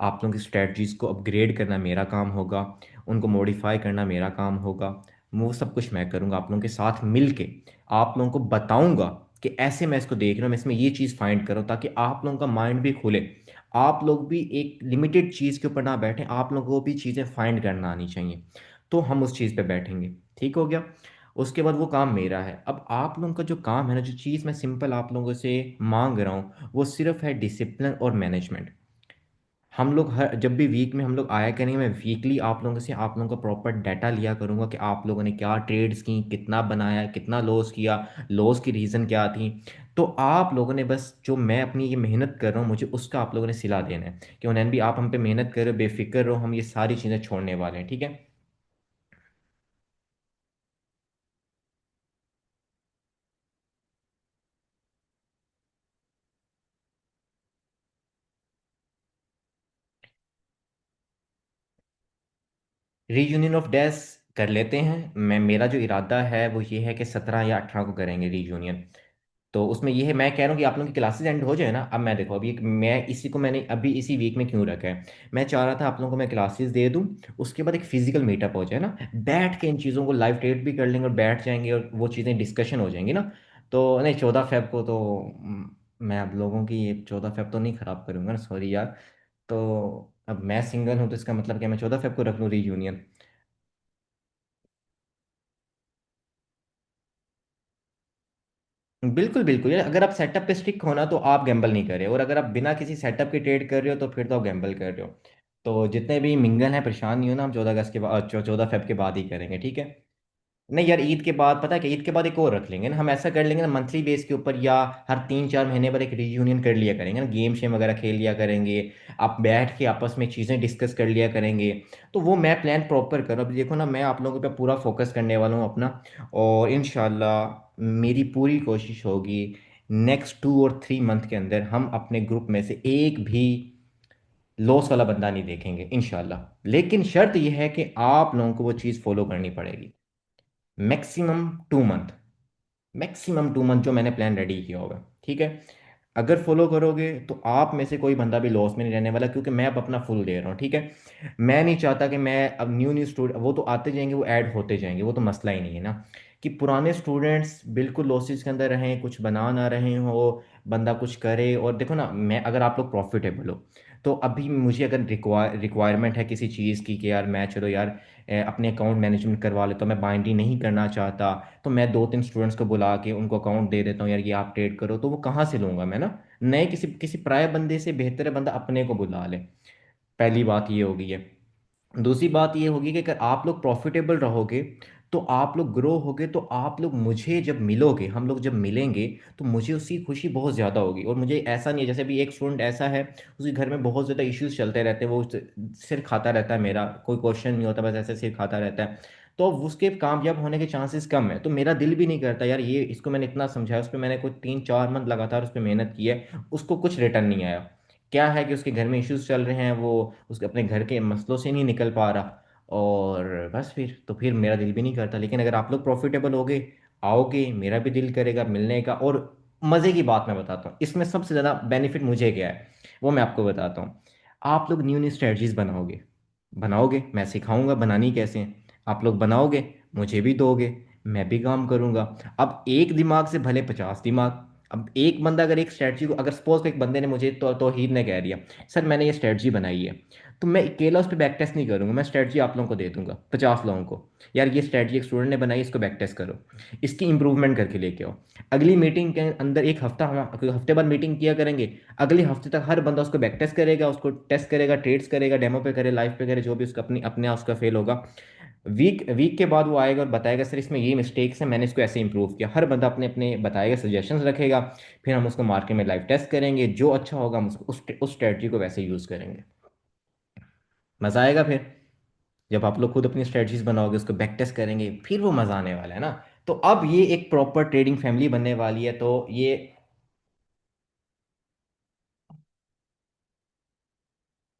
आप लोगों की स्ट्रेटजीज़ को अपग्रेड करना मेरा काम होगा, उनको मॉडिफाई करना मेरा काम होगा। वो सब कुछ मैं करूँगा आप लोगों के साथ मिल के। आप लोगों को बताऊँगा कि ऐसे मैं इसको देख रहा हूँ, मैं इसमें ये चीज़ फाइंड करूँ, ताकि आप लोगों का माइंड भी खुले। आप लोग भी एक लिमिटेड चीज़ के ऊपर ना बैठें, आप लोगों को भी चीज़ें फाइंड करना आनी चाहिए। तो हम उस चीज़ पे बैठेंगे, ठीक हो गया? उसके बाद वो काम मेरा है। अब आप लोगों का जो काम है ना, जो चीज़ मैं सिंपल आप लोगों से मांग रहा हूँ, वो सिर्फ है डिसिप्लिन और मैनेजमेंट। हम लोग हर जब भी वीक में हम लोग आया करेंगे, मैं वीकली आप लोगों से, आप लोगों का प्रॉपर डाटा लिया करूंगा कि आप लोगों ने क्या ट्रेड्स की, कितना बनाया, कितना लॉस किया, लॉस की रीज़न क्या थी। तो आप लोगों ने बस, जो मैं अपनी ये मेहनत कर रहा हूँ, मुझे उसका आप लोगों ने सिला देना है कि उन्हें भी आप हम पे मेहनत करो, बेफिक्र रहो, हम ये सारी चीज़ें छोड़ने वाले हैं, ठीक है? रीयूनियन ऑफ डेस्क कर लेते हैं। मैं, मेरा जो इरादा है वो ये है कि 17 या 18 को करेंगे रीयूनियन। तो उसमें ये है, मैं कह रहा हूँ कि आप लोगों की क्लासेस एंड हो जाए ना। अब मैं देखो, अभी मैं इसी को मैंने अभी इसी वीक में क्यों रखा है, मैं चाह रहा था आप लोगों को मैं क्लासेस दे दूँ, उसके बाद एक फिजिकल मीटअप हो जाए ना, बैठ के इन चीज़ों को लाइव ट्रेड भी कर लेंगे और बैठ जाएंगे और वो चीज़ें डिस्कशन हो जाएंगी ना। तो नहीं, 14 फेब को तो मैं आप लोगों की ये 14 फेब तो नहीं ख़राब करूँगा ना, सॉरी यार। तो अब मैं सिंगल हूँ तो इसका मतलब क्या मैं 14 फेब को रख लूँ रीयूनियन? बिल्कुल बिल्कुल यार, अगर आप सेटअप पे स्टिक हो ना तो आप गैम्बल नहीं कर रहे हो, और अगर आप बिना किसी सेटअप के ट्रेड कर रहे हो तो फिर तो आप गैम्बल कर रहे हो। तो जितने भी मिंगल हैं परेशान नहीं हो ना, हम 14 अगस्त के बाद 14 फेब के बाद ही करेंगे, ठीक है। नहीं यार, ईद के बाद पता है कि ईद के बाद एक और रख लेंगे ना, हम ऐसा कर लेंगे ना मंथली बेस के ऊपर, या हर 3-4 महीने पर एक रीयूनियन कर लिया करेंगे ना, गेम शेम वगैरह खेल लिया करेंगे। आप बैठ के आपस में चीज़ें डिस्कस कर लिया करेंगे। तो वो मैं प्लान प्रॉपर करूँ। अभी देखो ना, मैं आप लोगों पे पूरा फोकस करने वाला हूँ अपना। और इंशाल्लाह मेरी पूरी कोशिश होगी नेक्स्ट 2 और 3 मंथ के अंदर हम अपने ग्रुप में से एक भी लॉस वाला बंदा नहीं देखेंगे इंशाल्लाह। लेकिन शर्त यह है कि आप लोगों को वो चीज़ फॉलो करनी पड़ेगी। मैक्सिमम 2 मंथ, मैक्सिमम 2 मंथ जो मैंने प्लान रेडी किया होगा, ठीक है। अगर फॉलो करोगे तो आप में से कोई बंदा भी लॉस में नहीं रहने वाला, क्योंकि मैं अब अपना फुल दे रहा हूँ, ठीक है। मैं नहीं चाहता कि मैं अब न्यू न्यू स्टूडेंट, वो तो आते जाएंगे, वो ऐड होते जाएंगे, वो तो मसला ही नहीं है ना। कि पुराने स्टूडेंट्स बिल्कुल लॉसेस के अंदर रहें, कुछ बना ना रहे हो, बंदा कुछ करे। और देखो ना, मैं अगर आप लोग प्रॉफिटेबल हो, तो अभी मुझे अगर रिक्वायरमेंट है किसी चीज़ की कि यार मैं, चलो यार अपने अकाउंट मैनेजमेंट करवा लेता हूँ, मैं बाइंडिंग नहीं करना चाहता, तो मैं 2-3 स्टूडेंट्स को बुला के उनको अकाउंट दे देता हूँ, यार ये आप ट्रेड करो। तो वो कहाँ से लूंगा मैं ना, नए किसी किसी पराये बंदे से बेहतर है बंदा अपने को बुला ले। पहली बात ये होगी है। दूसरी बात ये होगी कि अगर आप लोग प्रॉफिटेबल रहोगे, तो आप लोग ग्रो होगे, तो आप लोग मुझे जब मिलोगे, हम लोग जब मिलेंगे, तो मुझे उसकी खुशी बहुत ज़्यादा होगी। और मुझे ऐसा नहीं है, जैसे भी एक स्टूडेंट ऐसा है, उसके घर में बहुत ज़्यादा इश्यूज चलते रहते हैं, वो सिर खाता रहता है मेरा, कोई क्वेश्चन नहीं होता, बस ऐसे सिर खाता रहता है। तो अब उसके कामयाब होने के चांसेस कम है। तो मेरा दिल भी नहीं करता यार, ये इसको मैंने इतना समझाया, उस पर मैंने कोई 3-4 मंथ लगातार उस पर मेहनत की है, उसको कुछ रिटर्न नहीं आया। क्या है कि उसके घर में इश्यूज चल रहे हैं, वो उसके अपने घर के मसलों से नहीं निकल पा रहा। और बस फिर तो फिर मेरा दिल भी नहीं करता। लेकिन अगर आप लोग प्रॉफिटेबल होगे, आओगे, मेरा भी दिल करेगा मिलने का। और मज़े की बात मैं बताता हूँ, इसमें सबसे ज़्यादा बेनिफिट मुझे क्या है, वो मैं आपको बताता हूँ। आप लोग न्यू न्यू स्ट्रेटजीज बनाओगे, बनाओगे, मैं सिखाऊंगा बनानी कैसे है। आप लोग बनाओगे, मुझे भी दोगे, मैं भी काम करूंगा। अब एक दिमाग से भले 50 दिमाग। अब एक बंदा अगर एक स्ट्रेटजी को, अगर सपोज एक बंदे ने मुझे तौहीद ने कह दिया, सर मैंने ये स्ट्रेटजी बनाई है, तो मैं अकेला उस पर बैक टेस्ट नहीं करूंगा, मैं स्ट्रेटजी आप लोगों को दे दूंगा, 50 लोगों को। यार ये स्ट्रेटजी एक स्टूडेंट ने बनाई, इसको बैक टेस्ट करो, इसकी इंप्रूवमेंट करके लेके आओ। अगली मीटिंग के अंदर एक हफ्ता, हम हफ्ते बाद मीटिंग किया करेंगे, अगले हफ्ते तक हर बंदा उसको बैक टेस्ट करेगा, उसको टेस्ट करेगा, ट्रेड्स करेगा, डेमो पे करे, लाइव पे करे, जो भी उसका अपनी अपने आप उसका फेल होगा। वीक वीक के बाद वो आएगा और बताएगा सर इसमें ये मिस्टेक्स है, मैंने इसको ऐसे इंप्रूव किया। हर बंदा अपने अपने बताएगा, सजेशंस रखेगा। फिर हम उसको मार्केट में लाइव टेस्ट करेंगे, जो अच्छा होगा हम उसको उस स्ट्रेटजी को वैसे यूज़ करेंगे। मज़ा आएगा फिर। जब आप लोग खुद अपनी स्ट्रेटजीज बनाओगे, उसको बैक टेस्ट करेंगे, फिर वो मज़ा आने वाला है ना। तो अब ये एक प्रॉपर ट्रेडिंग फैमिली बनने वाली है, तो ये।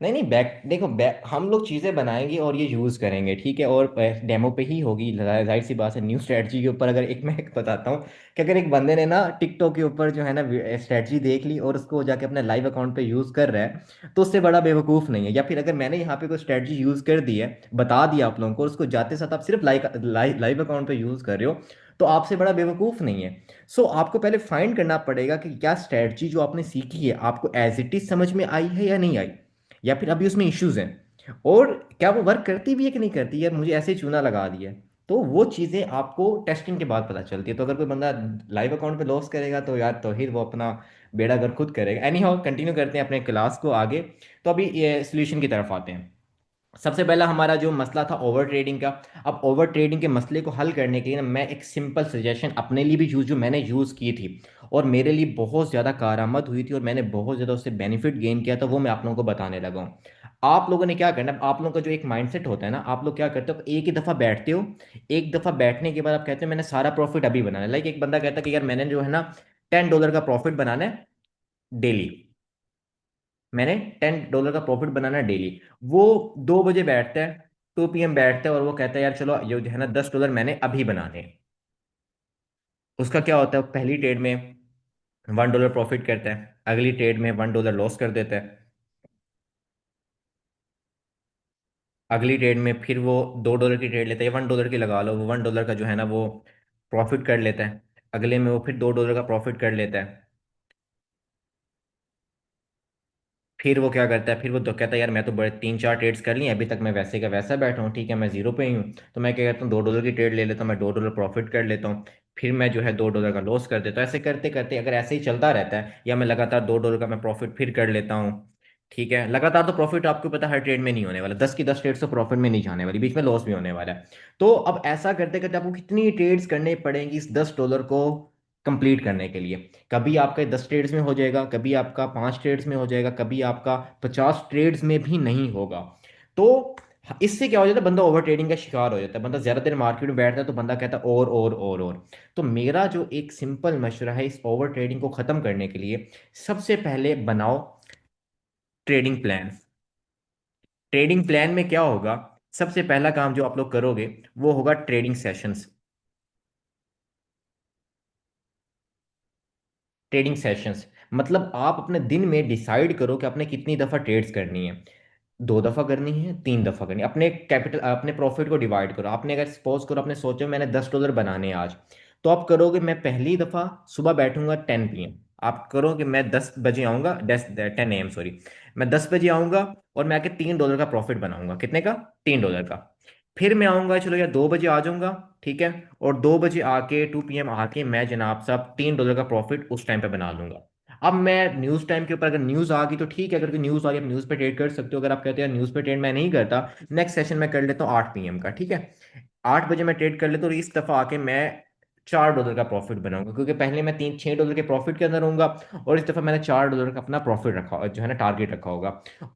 नहीं नहीं, बैक देखो, बैक हम लोग चीज़ें बनाएंगे और ये यूज़ करेंगे, ठीक है। और डेमो पे ही होगी, जाहिर सी बात है। न्यू स्ट्रेटजी के ऊपर अगर एक मैं एक बताता हूँ कि अगर एक बंदे ने ना टिकटॉक के ऊपर जो है ना स्ट्रेटजी देख ली और उसको जाके अपने लाइव अकाउंट पे यूज़ कर रहा है, तो उससे बड़ा बेवकूफ़ नहीं है। या फिर अगर मैंने यहाँ पे कोई स्ट्रेटजी यूज़ कर दी है, बता दिया आप लोगों को, और उसको जाते साथ आप सिर्फ लाइव अकाउंट पे यूज़ कर रहे हो, तो आपसे बड़ा बेवकूफ़ नहीं है। सो आपको पहले फाइंड करना पड़ेगा कि क्या स्ट्रेटजी जो आपने सीखी है आपको एज इट इज समझ में आई है या नहीं आई, या फिर अभी उसमें इश्यूज हैं, और क्या वो वर्क करती भी है कि नहीं करती। यार मुझे ऐसे ही चूना लगा दिया है। तो वो चीज़ें आपको टेस्टिंग के बाद पता चलती है। तो अगर कोई बंदा लाइव अकाउंट पे लॉस करेगा, तो यार तौहीद वो अपना बेड़ा गर्क खुद करेगा। एनी हाउ, कंटिन्यू करते हैं अपने क्लास को आगे। तो अभी ये सोल्यूशन की तरफ आते हैं। सबसे पहला हमारा जो मसला था ओवर ट्रेडिंग का। अब ओवर ट्रेडिंग के मसले को हल करने के लिए ना, मैं एक सिंपल सजेशन अपने लिए भी यूज, जो मैंने यूज़ की थी और मेरे लिए बहुत ज़्यादा कारआमद हुई थी और मैंने बहुत ज़्यादा उससे बेनिफिट गेन किया था, वो मैं आप लोगों को बताने लगा हूँ। आप लोगों ने क्या करना है, आप लोगों का जो एक माइंडसेट होता है ना, आप लोग क्या करते हो, एक ही दफ़ा बैठते हो, एक दफ़ा बैठने के बाद आप कहते हो मैंने सारा प्रॉफिट अभी बनाना है। लाइक एक बंदा कहता है कि यार मैंने जो है ना $10 का प्रॉफिट बनाना है डेली, मैंने $10 का प्रॉफिट बनाना है डेली। वो 2 बजे बैठता है, 2 PM बैठता है, और वो कहता है यार चलो ये जो है ना $10 मैंने अभी बनाने हैं। उसका क्या होता है, पहली ट्रेड में $1 प्रॉफिट करता है, अगली ट्रेड में $1 लॉस कर देता है, अगली ट्रेड में फिर वो $2 की ट्रेड लेता है, या $1 की लगा लो, वो $1 का जो है ना वो प्रॉफिट कर लेता है, अगले में वो फिर $2 का प्रॉफिट कर लेता है। फिर वो क्या करता है, फिर वो तो कहता है यार मैं तो बड़े 3-4 ट्रेड्स कर ली अभी तक, मैं वैसे का वैसा बैठा हूँ, ठीक है, मैं जीरो पे ही हूँ। तो मैं क्या करता हूँ, $2 की ट्रेड ले लेता हूँ, मैं $2 प्रॉफिट कर लेता हूँ, फिर मैं जो है $2 का लॉस कर देता हूँ। ऐसे करते करते अगर ऐसे ही चलता रहता है, या मैं लगातार $2 का मैं प्रॉफिट फिर कर लेता हूँ, ठीक है, लगातार तो प्रॉफिट आपको पता है हर ट्रेड में नहीं होने वाला, 10 की 10 ट्रेड्स तो प्रॉफिट में नहीं जाने वाली, बीच में लॉस भी होने वाला है। तो अब ऐसा करते करते आपको कितनी ट्रेड्स करने पड़ेंगी इस $10 को कंप्लीट करने के लिए? कभी आपका 10 ट्रेड्स में हो जाएगा, कभी आपका 5 ट्रेड्स में हो जाएगा, कभी आपका 50 ट्रेड्स में भी नहीं होगा। तो इससे क्या हो जाता है, बंदा ओवर ट्रेडिंग का शिकार हो जाता है, बंदा ज्यादा देर मार्केट में बैठता है तो बंदा कहता है और। तो मेरा जो एक सिंपल मशवरा है इस ओवर ट्रेडिंग को खत्म करने के लिए, सबसे पहले बनाओ ट्रेडिंग प्लान। ट्रेडिंग प्लान में क्या होगा, सबसे पहला काम जो आप लोग करोगे वो होगा ट्रेडिंग सेशंस। ट्रेडिंग सेशंस मतलब आप अपने दिन में डिसाइड करो कि आपने कितनी दफ़ा ट्रेड्स करनी है। 2 दफ़ा करनी है, 3 दफ़ा करनी है, अपने कैपिटल अपने प्रॉफिट को डिवाइड करो। आपने अगर सपोज करो आपने सोचा मैंने $10 बनाने हैं आज, तो आप करोगे मैं पहली दफ़ा सुबह बैठूंगा 10 PM। आप करो कि मैं 10 बजे आऊंगा, 10 AM सॉरी, मैं 10 बजे आऊंगा और मैं आके $3 का प्रॉफिट बनाऊंगा। कितने का? $3 का। फिर मैं आऊंगा, चलो यार 2 बजे आ जाऊंगा, ठीक है, और 2 बजे आके 2 PM आके मैं जनाब साहब $3 का प्रॉफिट उस टाइम पे बना लूंगा। अब मैं न्यूज टाइम के ऊपर अगर न्यूज आ गई तो ठीक है, अगर कोई न्यूज आ गई आप न्यूज पे ट्रेड कर सकते हो। अगर आप कहते हैं न्यूज पे ट्रेड मैं नहीं करता, नेक्स्ट सेशन मैं कर लेता हूँ 8 PM का, ठीक है, 8 बजे मैं ट्रेड कर लेता हूँ, और इस दफा आके मैं $4 का प्रॉफिट बनाऊंगा, क्योंकि पहले मैं 6 डॉलर के प्रॉफिट के अंदर रहूंगा, और इस दफा मैंने $4 का अपना प्रॉफिट रखा जो है ना टारगेट रखा होगा।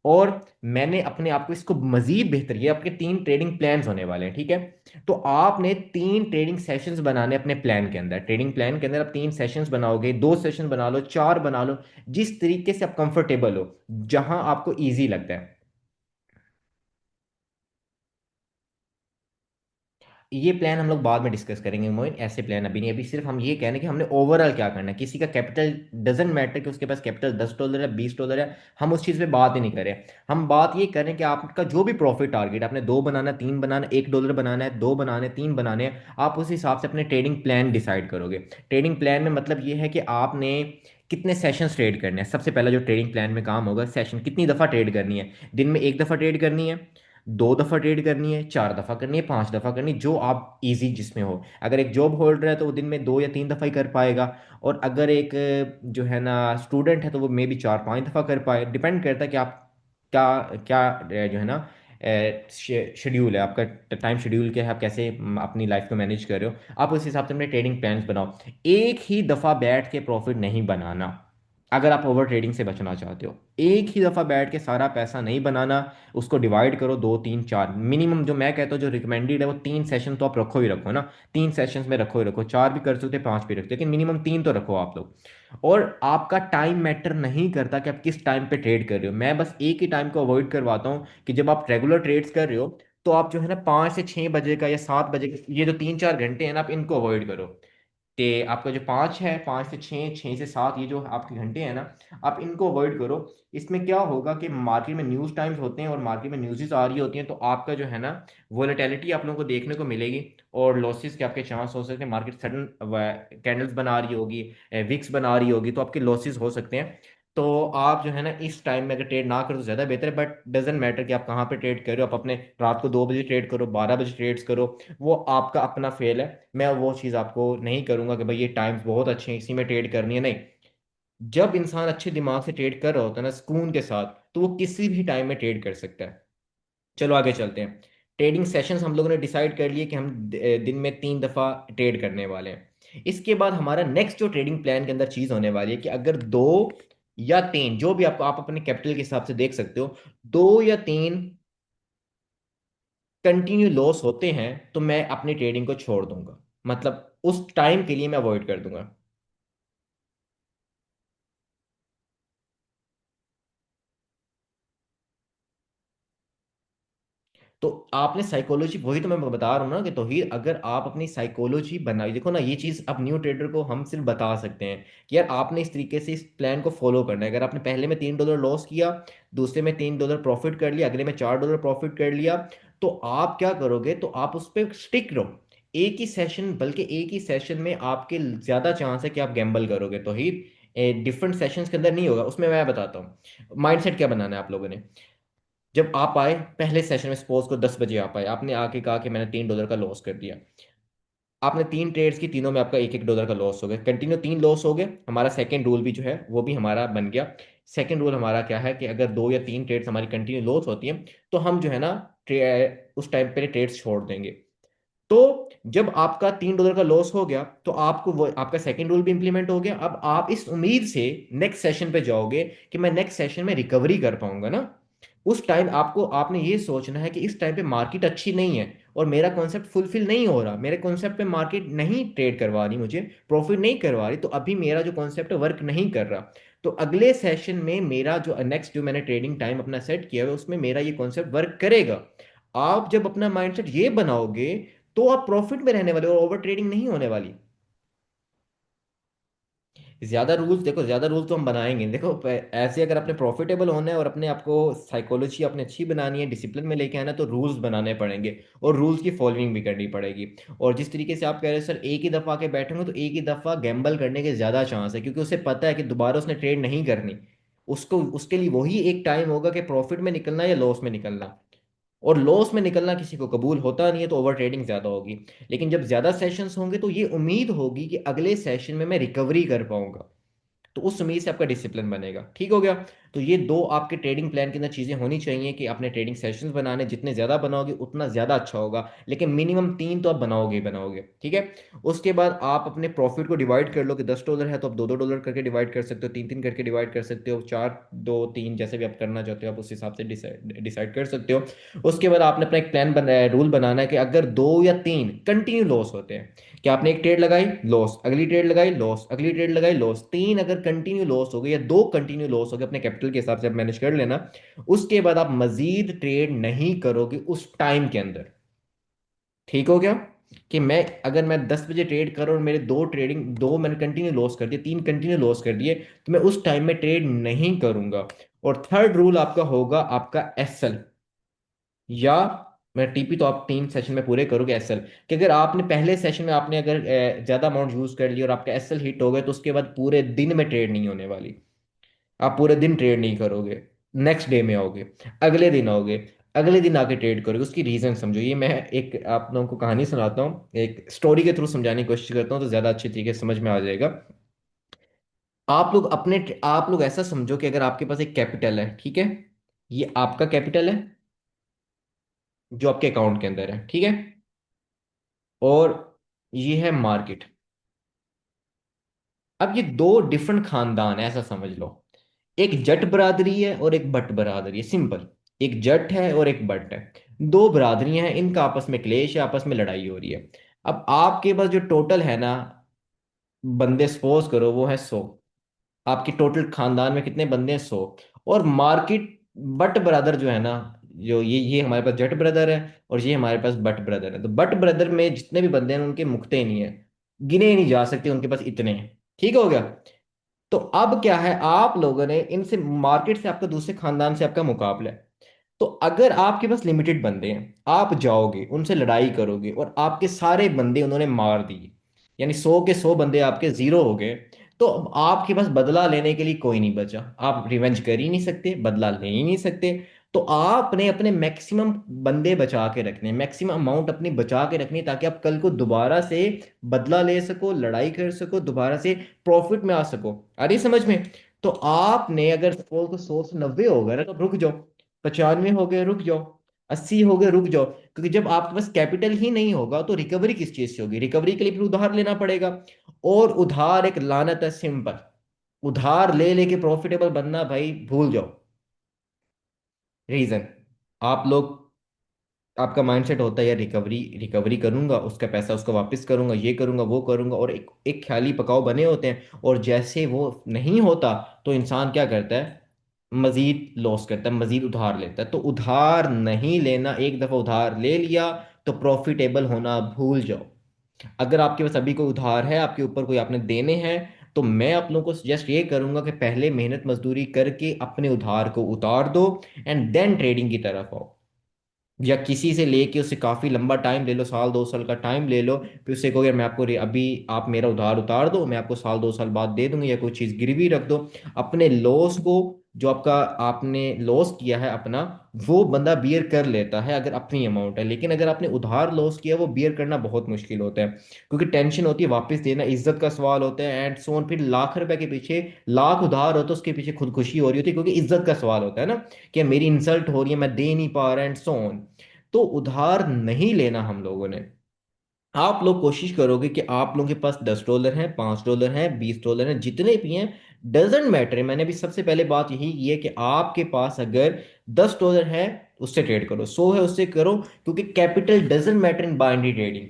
और मैंने अपने आप को इसको मजीद बेहतर किया, आपके 3 ट्रेडिंग प्लान्स होने वाले हैं, ठीक है। तो आपने 3 ट्रेडिंग सेशंस बनाने अपने प्लान के अंदर, ट्रेडिंग प्लान के अंदर आप 3 सेशंस बनाओगे, 2 सेशन बना लो, 4 बना लो, जिस तरीके से आप कंफर्टेबल हो, जहां आपको इजी लगता है। ये प्लान हम लोग बाद में डिस्कस करेंगे मोइन, ऐसे प्लान अभी नहीं, अभी सिर्फ हम ये कह रहे हैं कि हमने ओवरऑल क्या करना है। किसी का कैपिटल डजेंट मैटर कि उसके पास कैपिटल $10 है, $20 है, हम उस चीज़ पे बात ही नहीं कर रहे। हम बात ये कर रहे हैं कि आपका जो भी प्रॉफिट टारगेट, आपने दो बनाना, तीन बनाना, $1 बनाना है, दो बनाने, तीन बनाने हैं, आप उस हिसाब से अपने ट्रेडिंग प्लान डिसाइड करोगे। ट्रेडिंग प्लान में मतलब ये है कि आपने कितने सेशंस ट्रेड करने हैं। सबसे पहला जो ट्रेडिंग प्लान में काम होगा, सेशन कितनी दफ़ा ट्रेड करनी है, दिन में 1 दफ़ा ट्रेड करनी है, 2 दफ़ा ट्रेड करनी है, 4 दफ़ा करनी है, 5 दफ़ा करनी है, जो आप इजी जिसमें हो। अगर एक जॉब होल्डर है तो वो दिन में 2 या 3 दफ़ा ही कर पाएगा, और अगर एक जो है ना स्टूडेंट है तो वो मे बी 4-5 दफ़ा कर पाए। डिपेंड करता है कि आप क्या क्या जो है ना शेड्यूल है आपका, टाइम शेड्यूल क्या है, आप कैसे अपनी लाइफ को मैनेज कर रहे हो, आप उस हिसाब से अपने ट्रेडिंग प्लान्स बनाओ। एक ही दफ़ा बैठ के प्रॉफिट नहीं बनाना, अगर आप ओवर ट्रेडिंग से बचना चाहते हो। एक ही दफ़ा बैठ के सारा पैसा नहीं बनाना, उसको डिवाइड करो, 2 3 4 मिनिमम, जो मैं कहता हूँ जो रिकमेंडेड है वो 3 सेशन तो आप रखो ही रखो ना। 3 सेशंस में रखो ही रखो, 4 भी कर सकते हो, 5 भी रखते हो, लेकिन मिनिमम 3 तो रखो आप लोग। और आपका टाइम मैटर नहीं करता कि आप किस टाइम पे ट्रेड कर रहे हो, मैं बस एक ही टाइम को अवॉइड करवाता हूँ कि जब आप रेगुलर ट्रेड्स कर रहे हो, तो आप जो है ना 5 से 6 बजे का या 7 बजे ये जो 3 4 घंटे हैं ना, आप इनको अवॉइड करो। कि आपका जो 5 है, 5 से 6, 6 से 7, ये जो आपके घंटे हैं ना, आप इनको अवॉइड करो। इसमें क्या होगा कि मार्केट में न्यूज़ टाइम्स होते हैं और मार्केट में न्यूज़ आ रही होती हैं, तो आपका जो है ना वोलेटिलिटी आप लोगों को देखने को मिलेगी, और लॉसेस के आपके चांस हो सकते हैं। मार्केट सडन कैंडल्स बना रही होगी, विक्स बना रही होगी, तो आपके लॉसेस हो सकते हैं। तो आप जो है ना इस टाइम में अगर ट्रेड ना करो तो ज़्यादा बेहतर है, बट डजेंट मैटर कि आप कहाँ पे ट्रेड कर रहे हो, आप अपने रात को 2 बजे ट्रेड करो, 12 बजे ट्रेड्स करो, वो आपका अपना फेल है। मैं वो चीज़ आपको नहीं करूंगा कि भाई ये टाइम्स बहुत अच्छे हैं इसी में ट्रेड करनी है, नहीं। जब इंसान अच्छे दिमाग से ट्रेड कर रहा होता है ना सुकून के साथ, तो वो किसी भी टाइम में ट्रेड कर सकता है। चलो आगे चलते हैं। ट्रेडिंग सेशंस हम लोगों ने डिसाइड कर लिए कि हम दिन में 3 दफ़ा ट्रेड करने वाले हैं। इसके बाद हमारा नेक्स्ट जो ट्रेडिंग प्लान के अंदर चीज़ होने वाली है कि अगर 2 या 3, जो भी आपको आप अपने कैपिटल के हिसाब से देख सकते हो, 2 या 3 कंटिन्यू लॉस होते हैं, तो मैं अपनी ट्रेडिंग को छोड़ दूंगा, मतलब उस टाइम के लिए मैं अवॉइड कर दूंगा। तो आपने साइकोलॉजी, वही तो मैं बता रहा हूँ ना कि तौहीद, अगर आप अपनी साइकोलॉजी बनाई, देखो ना ये चीज़ अब न्यू ट्रेडर को हम सिर्फ बता सकते हैं कि यार आपने इस तरीके से इस प्लान को फॉलो करना है। अगर आपने पहले में $3 लॉस किया, दूसरे में $3 प्रॉफिट कर लिया, अगले में $4 प्रॉफिट कर लिया, तो आप क्या करोगे, तो आप उस पर स्टिक रहो। एक ही सेशन, बल्कि एक ही सेशन में आपके ज़्यादा चांस है कि आप गैम्बल करोगे। तौहीद डिफरेंट सेशंस के अंदर नहीं होगा, उसमें मैं बताता हूँ माइंडसेट क्या बनाना है आप लोगों ने। जब आप आए पहले सेशन में, सपोज को 10 बजे आप आए, आपने आके कहा कि मैंने $3 का लॉस कर दिया। आपने 3 ट्रेड्स की, तीनों में आपका $1 1 का लॉस हो गया, कंटिन्यू 3 लॉस हो गए। हमारा सेकंड रूल भी जो है वो भी हमारा बन गया। सेकंड रूल हमारा क्या है कि अगर दो या तीन ट्रेड्स हमारी कंटिन्यू लॉस होती हैं तो हम जो है ना उस टाइम पे ट्रेड्स छोड़ देंगे। तो जब आपका $3 का लॉस हो गया तो आपको वो आपका सेकंड रूल भी इंप्लीमेंट हो गया। अब आप इस उम्मीद से नेक्स्ट सेशन पे जाओगे कि मैं नेक्स्ट सेशन में रिकवरी कर पाऊंगा ना। उस टाइम आपको आपने ये सोचना है कि इस टाइम पे मार्केट अच्छी नहीं है और मेरा कॉन्सेप्ट फुलफिल नहीं हो रहा, मेरे कॉन्सेप्ट पे मार्केट नहीं ट्रेड करवा रही, मुझे प्रॉफिट नहीं करवा रही, तो अभी मेरा जो कॉन्सेप्ट है वर्क नहीं कर रहा। तो अगले सेशन में मेरा जो नेक्स्ट जो मैंने ट्रेडिंग टाइम अपना सेट किया है उसमें मेरा ये कॉन्सेप्ट वर्क करेगा। आप जब अपना माइंडसेट ये बनाओगे तो आप प्रॉफिट में रहने वाले हो और ओवर ट्रेडिंग नहीं होने वाली। ज्यादा रूल्स देखो, ज्यादा रूल्स तो हम बनाएंगे, देखो ऐसे अगर अपने प्रॉफिटेबल होना है और अपने आपको साइकोलॉजी अपने अच्छी बनानी है, डिसिप्लिन में लेके आना है, तो रूल्स बनाने पड़ेंगे और रूल्स की फॉलोइंग भी करनी पड़ेगी। और जिस तरीके से आप कह रहे हैं सर एक ही दफा के बैठेंगे, तो एक ही दफा गैम्बल करने के ज्यादा चांस है, क्योंकि उसे पता है कि दोबारा उसने ट्रेड नहीं करनी। उसको उसके लिए वही एक टाइम होगा कि प्रॉफिट में निकलना या लॉस में निकलना। और लॉस में निकलना किसी को कबूल होता नहीं है, तो ओवर ट्रेडिंग ज्यादा होगी। लेकिन जब ज्यादा सेशंस होंगे तो ये उम्मीद होगी कि अगले सेशन में मैं रिकवरी कर पाऊंगा, तो उस उम्मीद से आपका डिसिप्लिन बनेगा। ठीक हो गया। तो ये दो आपके ट्रेडिंग प्लान के अंदर चीजें होनी चाहिए कि आपने ट्रेडिंग सेशंस बनाने, जितने ज्यादा बनाओगे उतना ज्यादा अच्छा होगा, लेकिन मिनिमम तीन तो आप बनाओगे ही बनाओगे। ठीक है। उसके बाद आप अपने प्रॉफिट को डिवाइड कर लो कि $10 है तो आप $2 करके डिवाइड कर सकते हो, तीन तीन करके डिवाइड कर सकते हो, चार दो तीन जैसे भी आप करना चाहते हो आप उस हिसाब से डिसाइड डिसाइड कर सकते हो। उसके बाद आपने अपना एक प्लान बनाया, रूल बनाना है कि अगर दो या तीन कंटिन्यू लॉस होते हैं, कि आपने एक ट्रेड लगाई लॉस, अगली ट्रेड लगाई लॉस, अगली ट्रेड लगाई लॉस, तीन अगर कंटिन्यू लॉस हो गए या दो कंटिन्यू लॉस हो गए, अपने कैपिटल के हिसाब से आप मैनेज कर लेना। उसके बाद आप मजीद ट्रेड नहीं करोगे उस टाइम के अंदर। ठीक हो गया। कि मैं 10 बजे ट्रेड कर रहा हूं और मेरे दो मैंने कंटिन्यू लॉस कर दिए, तीन कंटिन्यू लॉस कर दिए, तो मैं उस टाइम में ट्रेड नहीं करूंगा। और थर्ड रूल आपका होगा आपका एसएल, या मैं टीपी तो आप 3 सेशन में पूरे करोगे एसएल। कि अगर आपने पहले सेशन में आपने अगर ज्यादा अमाउंट यूज कर लिया और आपका एसएल हिट हो गए, तो उसके बाद पूरे दिन में ट्रेड नहीं होने वाली। आप पूरे दिन ट्रेड नहीं करोगे, नेक्स्ट डे में आओगे, अगले दिन आओगे, अगले दिन आके ट्रेड करोगे। उसकी रीजन समझो, ये मैं एक आप लोगों को कहानी सुनाता हूँ, एक स्टोरी के थ्रू समझाने की कोशिश करता हूँ तो ज्यादा अच्छी तरीके से समझ में आ जाएगा। आप लोग ऐसा समझो कि अगर आपके पास एक कैपिटल है, ठीक है, ये आपका कैपिटल है जो आपके अकाउंट के अंदर है, ठीक है, और ये है मार्केट। अब ये दो डिफरेंट खानदान है, ऐसा समझ लो। एक जट बरादरी है और एक भट्ट बरादरी है, सिंपल। एक जट है और एक भट्ट है, दो बरादरियां हैं, इनका आपस में क्लेश है, आपस में लड़ाई हो रही है। अब आपके पास जो टोटल है ना बंदे, सपोज करो वो है 100। आपकी टोटल खानदान में कितने बंदे हैं? 100। और मार्केट बट ब्रदर जो है ना, जो ये हमारे पास जट ब्रदर है और ये हमारे पास बट ब्रदर है, तो बट ब्रदर में जितने भी बंदे हैं उनके मुकते ही नहीं है, गिने ही नहीं जा सकते, उनके पास इतने हैं। ठीक हो गया। तो अब क्या है, आप लोगों ने इनसे मार्केट से आपका दूसरे खानदान से आपका मुकाबला है। तो अगर आपके पास लिमिटेड बंदे हैं, आप जाओगे उनसे लड़ाई करोगे और आपके सारे बंदे उन्होंने मार दिए, यानी 100 के 100 बंदे आपके जीरो हो गए, तो अब आपके पास बदला लेने के लिए कोई नहीं बचा। आप रिवेंज कर ही नहीं सकते, बदला ले ही नहीं सकते। तो आपने अपने मैक्सिमम बंदे बचा के रखने, मैक्सिमम अमाउंट अपनी बचा के रखनी, ताकि आप कल को दोबारा से बदला ले सको, लड़ाई कर सको, दोबारा से प्रॉफिट में आ सको। आ रही समझ में? तो आपने अगर सपोज को 100 से 90 हो गए ना, तो रुक जाओ। 95 हो गए, रुक जाओ। 80 हो गए, रुक जाओ। क्योंकि जब आपके पास कैपिटल ही नहीं होगा तो रिकवरी किस चीज से होगी? रिकवरी के लिए फिर उधार लेना पड़ेगा। और उधार एक लानत है, सिंपल। उधार ले लेके प्रॉफिटेबल बनना भाई भूल जाओ। रीजन, आप लोग, आपका माइंडसेट होता है यार रिकवरी रिकवरी करूंगा, उसका पैसा उसको वापस करूंगा, ये करूंगा वो करूंगा, और एक एक ख्याली पकाओ बने होते हैं। और जैसे वो नहीं होता तो इंसान क्या करता है? मजीद लॉस करता है, मजीद उधार लेता है। तो उधार नहीं लेना, एक दफा उधार ले लिया तो प्रॉफिटेबल होना भूल जाओ। अगर आपके पास अभी कोई उधार है, आपके ऊपर कोई आपने देने हैं, तो मैं आप लोगों को सजेस्ट ये करूंगा कि पहले मेहनत मजदूरी करके अपने उधार को उतार दो, एंड देन ट्रेडिंग की तरफ आओ। या किसी से लेके उससे काफी लंबा टाइम ले लो, 1 2 साल का टाइम ले लो, फिर उससे कहो यार मैं आपको अभी आप मेरा उधार उतार दो, मैं आपको 1 2 साल बाद दे दूंगी, या कोई चीज गिरवी रख दो। अपने लॉस को जो आपका आपने लॉस किया है अपना, वो बंदा बियर कर लेता है अगर अपनी अमाउंट है। लेकिन अगर आपने उधार लॉस किया, वो बियर करना बहुत मुश्किल होता है, क्योंकि टेंशन होती है, वापस देना इज्जत का सवाल होता है, एंड सोन फिर लाख रुपए के पीछे, लाख उधार हो तो उसके पीछे खुदकुशी हो रही होती है, क्योंकि इज्जत का सवाल होता है ना, कि मेरी इंसल्ट हो रही है, मैं दे नहीं पा रहा, एंड सोन। तो उधार नहीं लेना हम लोगों ने। आप लोग कोशिश करोगे कि आप लोगों के पास $10 हैं, $5 हैं, $20 हैं, जितने भी हैं, डजेंट मैटर। मैंने भी सबसे पहले बात यही की है कि आपके पास अगर $10 है, उससे ट्रेड करो, 100 है उससे करो, क्योंकि capital doesn't matter in binary trading.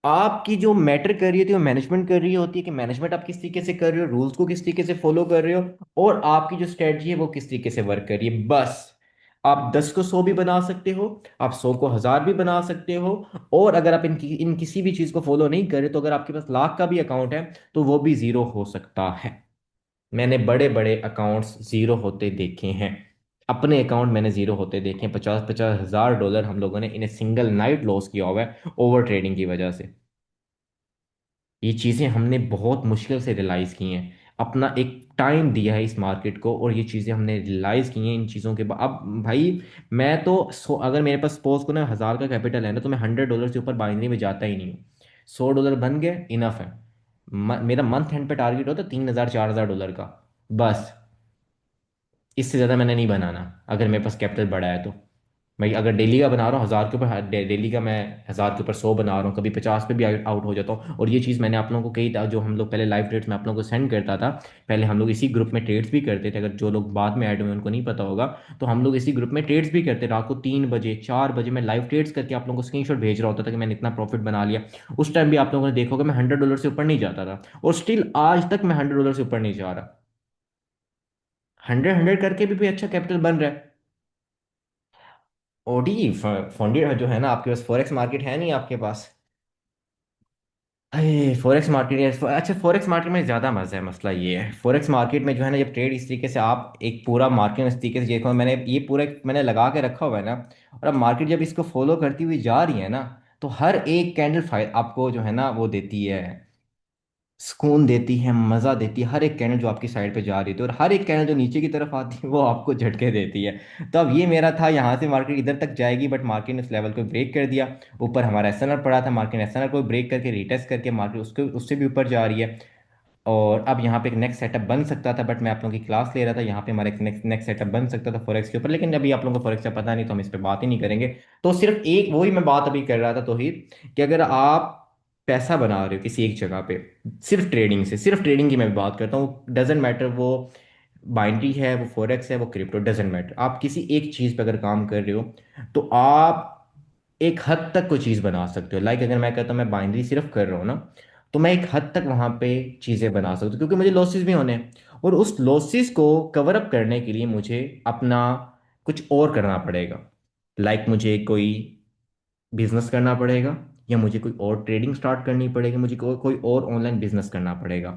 आपकी जो मैटर कर रही होती है वो मैनेजमेंट कर रही होती है, कि मैनेजमेंट आप किस तरीके से कर रहे हो, रूल्स को किस तरीके से फॉलो कर रहे हो, और आपकी जो स्ट्रेटजी है वो किस तरीके से वर्क कर रही है, बस। आप 10 को 100 भी बना सकते हो, आप 100 को 1000 भी बना सकते हो। और अगर आप इन किसी भी चीज को फॉलो नहीं करे, तो अगर आपके पास लाख का भी अकाउंट है, तो वो भी जीरो हो सकता है। मैंने बड़े बड़े अकाउंट्स जीरो होते देखे हैं। अपने अकाउंट मैंने जीरो होते देखे हैं, 50-50 हजार डॉलर हम लोगों ने इन सिंगल नाइट लॉस किया हुआ है ओवर ट्रेडिंग की वजह से। ये चीज़ें हमने बहुत मुश्किल से रियलाइज़ की हैं, अपना एक टाइम दिया है इस मार्केट को, और ये चीज़ें हमने रियलाइज़ की हैं इन चीज़ों के बाद। अब भाई, मैं तो अगर मेरे पास सपोज को ना 1000 का कैपिटल है ना, तो मैं $100 से ऊपर बाइनरी में जाता ही नहीं हूँ। $100 बन गए, इनफ है। मेरा मंथ एंड पे टारगेट होता है 3000-4000 डॉलर का, बस। इससे ज़्यादा मैंने नहीं बनाना, अगर मेरे पास कैपिटल बड़ा है तो। मैं अगर डेली का बना रहा हूँ 1000 के ऊपर, डेली का मैं 1000 के ऊपर 100 बना रहा हूँ, कभी 50 पे भी आउट हो जाता हूँ। और ये चीज़ मैंने आप लोगों को कही था, जो हम लोग पहले लाइव ट्रेड्स में आप लोगों को सेंड करता था। पहले हम लोग इसी ग्रुप में ट्रेड्स भी करते थे, अगर जो लोग बाद में ऐड हुए उनको नहीं पता होगा। तो हम लोग इसी ग्रुप में ट्रेड्स भी करते, रात को 3 बजे 4 बजे मैं लाइव ट्रेड्स करके आप लोगों को स्क्रीनशॉट भेज रहा होता था कि मैंने इतना प्रॉफिट बना लिया। उस टाइम भी आप लोगों ने देखा होगा मैं $100 से ऊपर नहीं जाता था, और स्टिल आज तक मैं $100 से ऊपर नहीं जा रहा। 100 100 करके भी अच्छा कैपिटल बन रहा है। ओडी फंडी जो है ना, आपके पास फॉरेक्स मार्केट है नहीं आपके पास। अरे फॉरेक्स मार्केट अच्छा, फॉरेक्स मार्केट में ज़्यादा मज़ा है। मसला ये है, फॉरेक्स मार्केट में जो है ना, जब ट्रेड इस तरीके से आप एक पूरा मार्केट इस तरीके से देखो, मैंने ये पूरा मैंने लगा के रखा हुआ है ना, और अब मार्केट जब इसको फॉलो करती हुई जा रही है ना, तो हर एक कैंडल आपको जो है ना वो देती है, सुकून देती है, मजा देती है। हर एक कैंडल जो आपकी साइड पे जा रही थी, और हर एक कैंडल जो नीचे की तरफ आती है, वो आपको झटके देती है। तो अब ये मेरा था, यहाँ से मार्केट इधर तक जाएगी, बट मार्केट ने उस लेवल को ब्रेक कर दिया। ऊपर हमारा एसएनआर पड़ा था, मार्केट ने एसएनआर को ब्रेक करके रीटेस्ट करके मार्केट उसके उससे भी ऊपर जा रही है। और अब यहाँ पे एक नेक्स्ट सेटअप बन सकता था, बट मैं आप लोगों की क्लास ले रहा था, यहाँ पे हमारा एक नेक्स्ट नेक्स्ट सेटअप बन सकता था फॉरेक्स के ऊपर, लेकिन अभी आप लोगों को फॉरेक्स का पता नहीं, तो हम इस पर बात ही नहीं करेंगे। तो सिर्फ एक वही मैं बात अभी कर रहा था तौहीद, कि अगर आप पैसा बना रहे हो किसी एक जगह पे, सिर्फ ट्रेडिंग से, सिर्फ ट्रेडिंग की मैं बात करता हूँ, डजेंट मैटर वो बाइनरी है, वो फॉरेक्स है, वो क्रिप्टो, डजेंट मैटर, आप किसी एक चीज़ पे अगर काम कर रहे हो, तो आप एक हद तक कोई चीज़ बना सकते हो। लाइक अगर मैं कहता हूँ मैं बाइनरी सिर्फ कर रहा हूँ ना, तो मैं एक हद तक वहाँ पे चीज़ें बना सकता हूँ, क्योंकि मुझे लॉसेस भी होने हैं, और उस लॉसेस को कवर अप करने के लिए मुझे अपना कुछ और करना पड़ेगा। लाइक मुझे कोई बिजनेस करना पड़ेगा, या मुझे कोई और ट्रेडिंग स्टार्ट करनी पड़ेगी, मुझे कोई और ऑनलाइन बिजनेस करना पड़ेगा।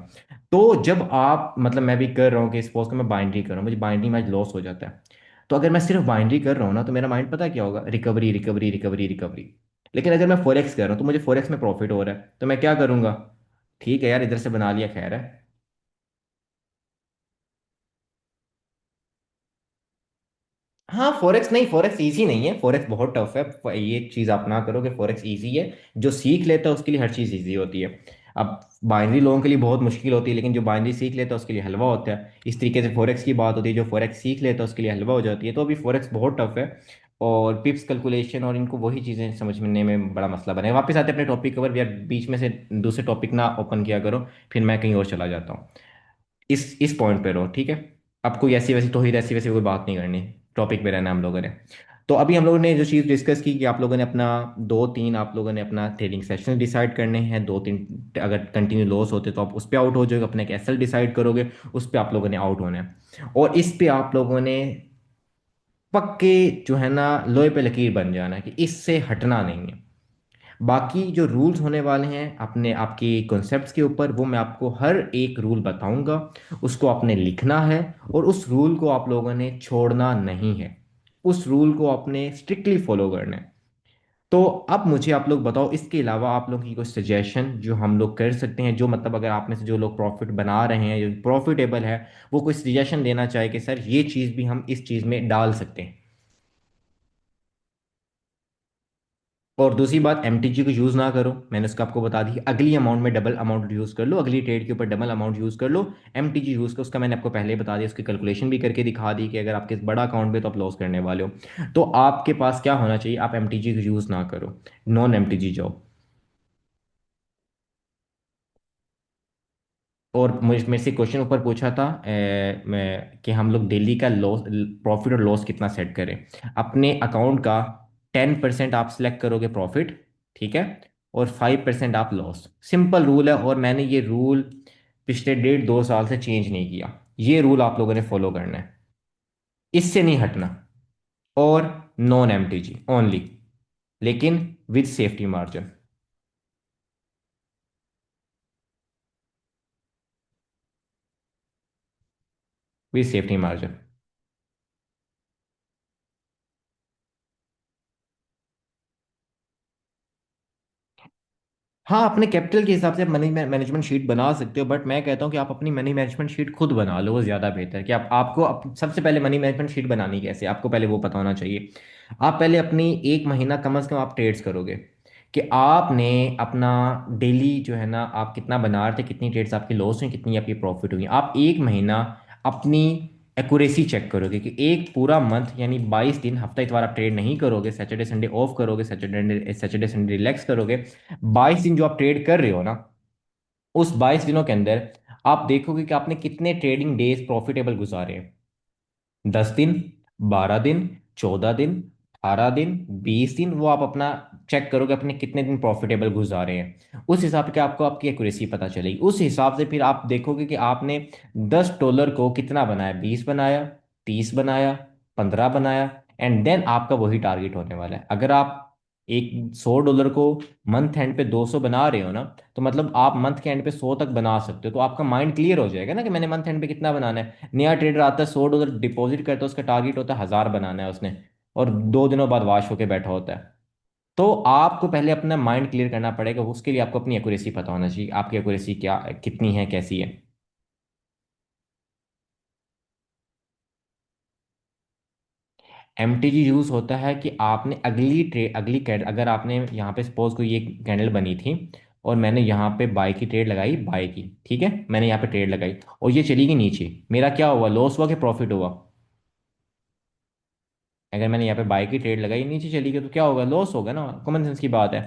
तो जब आप, मतलब मैं भी कर रहा हूँ कि सपोज कि मैं बाइनरी कर रहा हूँ, मुझे बाइनरी में आज लॉस हो जाता है, तो अगर मैं सिर्फ बाइनरी कर रहा हूँ ना, तो मेरा माइंड पता है क्या होगा, रिकवरी रिकवरी रिकवरी रिकवरी। लेकिन अगर मैं फॉरेक्स कर रहा हूँ, तो मुझे फॉरेक्स में प्रॉफिट हो रहा है, तो मैं क्या करूंगा, ठीक है यार, इधर से बना लिया, खैर है। हाँ फॉरेक्स नहीं, फॉरेक्स इजी नहीं है, फॉरेक्स बहुत टफ है। ये चीज़ आप ना करो कि फॉरेक्स इजी है। जो सीख लेता है उसके लिए हर चीज़ इजी होती है। अब बाइनरी लोगों के लिए बहुत मुश्किल होती है, लेकिन जो बाइनरी सीख लेता है उसके लिए हलवा होता है। इस तरीके से फॉरेक्स की बात होती है, जो फॉरेक्स सीख लेता है उसके लिए हलवा हो जाती है। तो अभी फॉरेक्स बहुत टफ है, और पिप्स कैलकुलेशन और इनको वही चीज़ें समझने में बड़ा मसला बने। वापस आते हैं अपने टॉपिक कवर, यार बीच में से दूसरे टॉपिक ना ओपन किया करो, फिर मैं कहीं और चला जाता हूँ। इस पॉइंट पे रहो, ठीक है। अब कोई ऐसी वैसी तौहीद, ऐसी वैसी कोई बात नहीं करनी, टॉपिक पे रहना हम लोगों ने। तो अभी हम लोगों ने जो चीज़ डिस्कस की, कि आप लोगों ने अपना 2-3, आप लोगों ने अपना ट्रेडिंग सेशन डिसाइड करने हैं, 2-3 अगर कंटिन्यू लॉस होते तो आप उस पर आउट हो जाओगे, अपने एक एसएल डिसाइड करोगे, उस पर आप लोगों ने आउट होना है, और इस पे आप लोगों ने पक्के जो है ना लोहे पे लकीर बन जाना है, कि इससे हटना नहीं है। बाकी जो रूल्स होने वाले हैं अपने आपके कॉन्सेप्ट्स के ऊपर, वो मैं आपको हर एक रूल बताऊंगा, उसको आपने लिखना है, और उस रूल को आप लोगों ने छोड़ना नहीं है, उस रूल को आपने स्ट्रिक्टली फॉलो करना है। तो अब मुझे आप लोग बताओ, इसके अलावा आप लोगों की कोई सजेशन जो हम लोग कर सकते हैं, जो मतलब अगर आप में से जो लोग प्रॉफिट बना रहे हैं, जो प्रॉफिटेबल है, वो कोई सजेशन देना चाहे कि सर ये चीज़ भी हम इस चीज़ में डाल सकते हैं। और दूसरी बात, एमटीजी को यूज़ ना करो, मैंने उसका आपको बता दी। अगली अमाउंट में डबल अमाउंट यूज़ कर लो, अगली ट्रेड के ऊपर डबल अमाउंट यूज़ कर लो। एमटीजी यूज़ कर, उसका मैंने आपको पहले ही बता दिया, उसकी कैलकुलेशन भी करके दिखा दी कि अगर आपके इस बड़ा अकाउंट में तो आप लॉस करने वाले हो, तो आपके पास क्या होना चाहिए, आप एमटीजी को यूज़ ना करो, नॉन एमटीजी जाओ। और मुझे मेरे से क्वेश्चन ऊपर पूछा था कि हम लोग डेली का लॉस, प्रॉफिट और लॉस कितना सेट करें अपने अकाउंट का। 10% आप सिलेक्ट करोगे प्रॉफिट, ठीक है, और 5% आप लॉस। सिंपल रूल है, और मैंने ये रूल पिछले 1.5 2 साल से चेंज नहीं किया। ये रूल आप लोगों ने फॉलो करना है, इससे नहीं हटना। और नॉन एमटीजी ओनली, लेकिन with safety margin. With safety margin. हाँ, अपने कैपिटल के हिसाब से मनी मैनेजमेंट शीट बना सकते हो, बट मैं कहता हूँ कि आप अपनी मनी मैनेजमेंट शीट खुद बना लो, वो ज़्यादा बेहतर है। कि सबसे पहले मनी मैनेजमेंट शीट बनानी कैसे, आपको पहले वो पता होना चाहिए। आप पहले अपनी एक महीना कम से कम आप ट्रेड्स करोगे, कि आपने अपना डेली जो है ना, आप कितना बना रहे थे, कितनी ट्रेड्स आपकी लॉस हुई, कितनी आपकी प्रॉफिट हुई। आप एक महीना अपनी एक्यूरेसी चेक करोगे, कि एक पूरा मंथ यानी 22 दिन, हफ्ता इतवार आप ट्रेड नहीं करोगे, सैटरडे संडे ऑफ करोगे, सैटरडे सैटरडे संडे रिलैक्स करोगे। 22 दिन जो आप ट्रेड कर रहे हो ना, उस 22 दिनों के अंदर आप देखोगे कि आपने कितने ट्रेडिंग डेज प्रॉफिटेबल गुजारे हैं। 10 दिन, 12 दिन, 14 दिन, 18 दिन, 20 दिन, वो आप अपना चेक करोगे अपने कितने दिन प्रॉफिटेबल गुजारे हैं। उस हिसाब के आपको आपकी एक्यूरेसी पता चलेगी। उस हिसाब से फिर आप देखोगे कि आपने $10 को कितना बनाया, 20 बनाया, 30 बनाया, 15 बनाया, एंड देन आपका वही टारगेट होने वाला है। अगर आप एक $100 को मंथ एंड पे 200 बना रहे हो ना, तो मतलब आप मंथ के एंड पे 100 तक बना सकते हो। तो आपका माइंड क्लियर हो जाएगा ना, कि मैंने मंथ एंड पे कितना बनाना है। नया ट्रेडर आता है, $100 डिपॉजिट करता है, उसका टारगेट होता है 1000 बनाना है उसने, और 2 दिनों बाद वाश होके बैठा होता है। तो आपको पहले अपना माइंड क्लियर करना पड़ेगा, उसके लिए आपको अपनी एक्यूरेसी पता होना चाहिए, आपकी एक्यूरेसी क्या कितनी है, कैसी है। एमटीजी यूज होता है कि आपने अगली कैंडल, अगर आपने यहाँ पे सपोज कोई ये कैंडल बनी थी, और मैंने यहाँ पे बाय की ट्रेड लगाई, बाय की, ठीक है, मैंने यहाँ पे ट्रेड लगाई, और ये चली गई नीचे, मेरा क्या हुआ, लॉस हुआ कि प्रॉफिट हुआ। अगर मैंने यहाँ पे बाय की ट्रेड लगाई, नीचे चली गई, तो क्या होगा, लॉस होगा ना, कॉमन सेंस की बात है।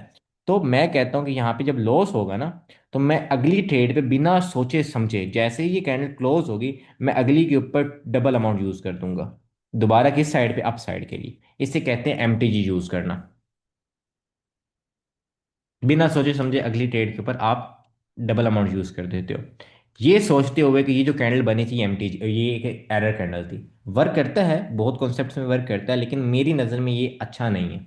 तो मैं कहता हूँ कि यहाँ पे जब लॉस होगा ना, तो मैं अगली ट्रेड पे बिना सोचे समझे, जैसे ही ये कैंडल क्लोज होगी, मैं अगली के ऊपर डबल अमाउंट यूज कर दूंगा, दोबारा किस साइड पे, अप साइड के लिए। इसे कहते हैं एमटीजी यूज करना। बिना सोचे समझे अगली ट्रेड के ऊपर आप डबल अमाउंट यूज कर देते हो, ये सोचते हुए कि ये जो कैंडल बनी थी एमटीजी, ये एक एरर कैंडल थी। वर्क करता है, बहुत कॉन्सेप्ट्स में वर्क करता है, लेकिन मेरी नज़र में ये अच्छा नहीं है।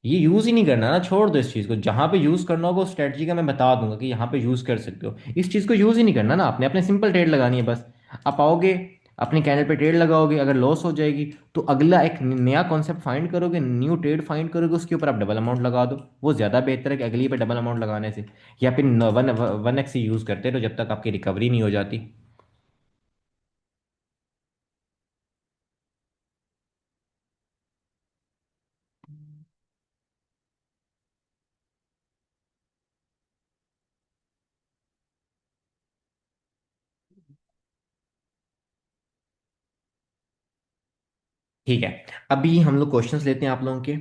ये यूज ही नहीं करना ना, छोड़ दो इस चीज को। जहां पे यूज करना होगा उस स्ट्रेटजी का मैं बता दूंगा कि यहाँ पे यूज कर सकते हो। इस चीज को यूज ही नहीं करना ना, आपने अपने सिंपल ट्रेड लगानी है बस। आप आओगे, अपनी कैंडल पे ट्रेड लगाओगे, अगर लॉस हो जाएगी, तो अगला एक नया कॉन्सेप्ट फाइंड करोगे, न्यू ट्रेड फाइंड करोगे, उसके ऊपर आप डबल अमाउंट लगा दो। वो ज्यादा बेहतर है कि अगली पे डबल अमाउंट लगाने से। या फिर वन वन एक्स यूज करते रहो जब तक आपकी रिकवरी नहीं हो जाती। ठीक है, अभी हम लोग क्वेश्चंस लेते हैं आप लोगों के।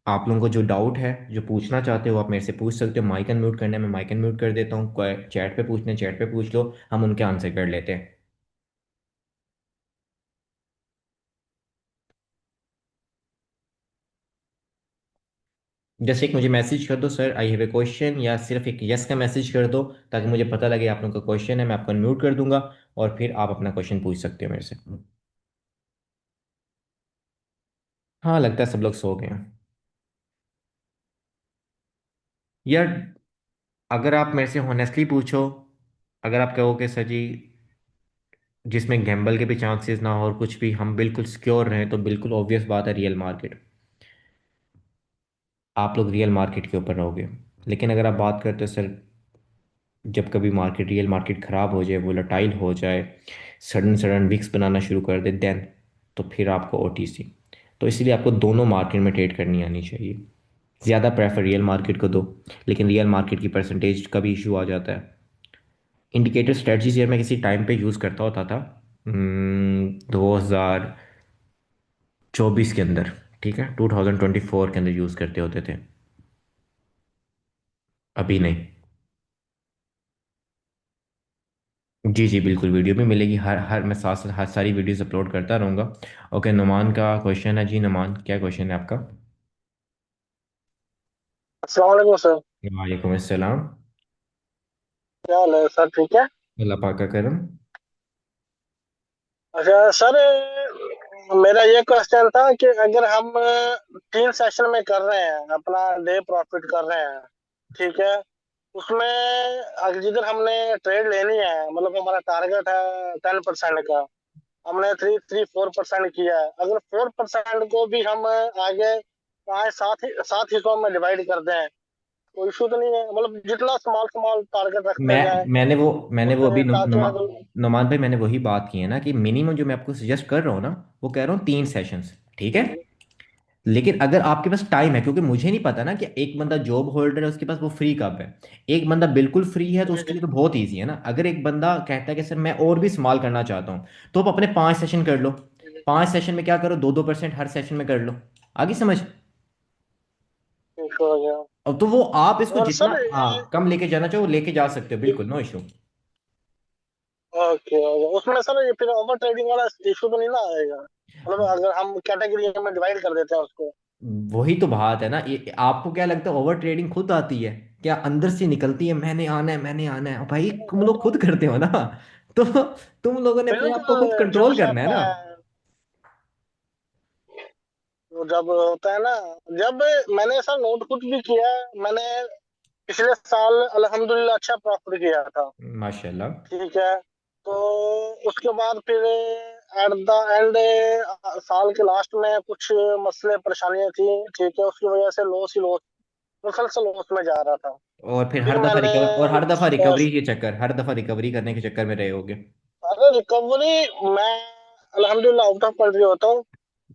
आप लोगों को जो डाउट है, जो पूछना चाहते हो, आप मेरे से पूछ सकते हो। माइक अनम्यूट करना है, मैं माइक अनम्यूट कर देता हूँ। चैट पे पूछना है, चैट पे पूछ लो, हम उनके आंसर कर लेते हैं। जस्ट एक मुझे मैसेज कर दो, sir I have a question, या सिर्फ एक यस का मैसेज कर दो, ताकि मुझे पता लगे आप लोगों का क्वेश्चन है, मैं आपको अनम्यूट कर दूंगा, और फिर आप अपना क्वेश्चन पूछ सकते हो मेरे से। हाँ, लगता है सब लोग सो गए हैं। यार, अगर आप मेरे से होनेस्टली पूछो, अगर आप कहो कि सर जी, जिसमें गैम्बल के भी चांसेस ना हो और कुछ भी, हम बिल्कुल सिक्योर रहें, तो बिल्कुल ऑब्वियस बात है रियल मार्केट। आप लोग रियल मार्केट के ऊपर रहोगे। लेकिन अगर आप बात करते हो सर, जब कभी मार्केट, रियल मार्केट ख़राब हो जाए, वोलेटाइल हो जाए, सडन सडन विक्स बनाना शुरू कर दे, देन तो फिर आपको ओटीसी। तो इसलिए आपको दोनों मार्केट में ट्रेड करनी आनी चाहिए। ज़्यादा प्रेफर रियल मार्केट को दो, लेकिन रियल मार्केट की परसेंटेज का भी इशू आ जाता है। इंडिकेटर स्ट्रेटजीज यार मैं किसी टाइम पे यूज़ करता होता था, 2024 के अंदर, ठीक है, 2024 के अंदर यूज़ करते होते थे, अभी नहीं। जी जी बिल्कुल, वीडियो भी मिलेगी, हर हर मैं साथ साथ हर सारी वीडियोस अपलोड करता रहूँगा। ओके, नुमान का क्वेश्चन है जी। नुमान, क्या क्वेश्चन है आपका? अस्सलाम वालेकुम सर। वालेकुम अस्सलाम। क्या हाल है सर, ठीक है? अल्लाह पाक का करम। अच्छा सर, मेरा ये क्वेश्चन था कि अगर हम 3 सेशन में कर रहे हैं, अपना डे प्रॉफिट कर रहे हैं, ठीक है, उसमें अगर जिधर हमने ट्रेड लेनी है, मतलब हमारा टारगेट है 10% का, हमने 3 3 4% किया है। अगर 4% को भी हम आगे 5 7 हिस्सों में डिवाइड कर दें, कोई इशू तो नहीं है? मतलब जितना स्मॉल स्मॉल टारगेट रखते जाए मैंने वो अभी उससे, ताकि अगर। नुमान भाई, मैंने वही बात की है ना कि मिनिमम जो मैं आपको सजेस्ट कर रहा हूँ ना, वो कह रहा हूँ 3 सेशंस, ठीक है। लेकिन अगर आपके पास टाइम है, क्योंकि मुझे नहीं पता ना कि एक बंदा जॉब होल्डर है, उसके पास वो फ्री कब है। एक बंदा बिल्कुल फ्री है तो जी उसके जी लिए तो बहुत ईजी है ना। अगर एक बंदा कहता है कि सर मैं और भी इस्तेमाल करना चाहता हूँ, तो आप अपने 5 सेशन कर लो। जी, 5 सेशन में क्या करो, 2 2% हर सेशन में कर लो। आगे समझ। ठीक हो गया। अब तो वो आप इसको और जितना सर ये, कम लेके जाना चाहो वो लेके जा सकते हो, बिल्कुल नो इशू। ओके ओके, उसमें सर ये फिर ओवर ट्रेडिंग वाला इशू तो नहीं ना आएगा? मतलब अगर हम कैटेगरी में डिवाइड कर देते हैं उसको। वही तो बात है ना, ये आपको क्या लगता है ओवर ट्रेडिंग खुद आती है क्या? अंदर से निकलती है, मैंने आना है, मैंने आना है भाई, तुम लोग खुद करते हो ना। तो तुम लोगों ने अपने आप को बिल्कुल, खुद कंट्रोल जो करना है सब ना। जब होता है ना, जब मैंने सर नोट खुद भी किया है, मैंने पिछले साल अल्हम्दुलिल्लाह अच्छा प्रॉफिट किया था, माशाल्लाह। ठीक है। तो उसके बाद फिर एट द एंड साल के लास्ट में कुछ मसले परेशानियां थी, ठीक है, उसकी वजह से लॉस ही लॉस, मुसलसल लॉस में जा रहा था। और फिर हर फिर दफा मैंने रिकवर, और हर दफा अ, रिकवरी के चक्कर, हर दफा रिकवरी करने के चक्कर में रहे होगे। अरे रिकवरी, मैं अल्हम्दुलिल्लाह आउट ऑफ कंट्री होता हूँ,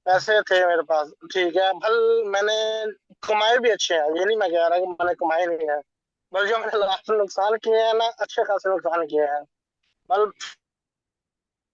पैसे थे मेरे पास, ठीक है। भल मैंने कमाए भी अच्छे हैं, ये नहीं मैं कह रहा कि मैंने कमाए नहीं है, बल जो मैंने लास्ट में नुकसान किए हैं ना, अच्छे खासे नुकसान किए हैं। बल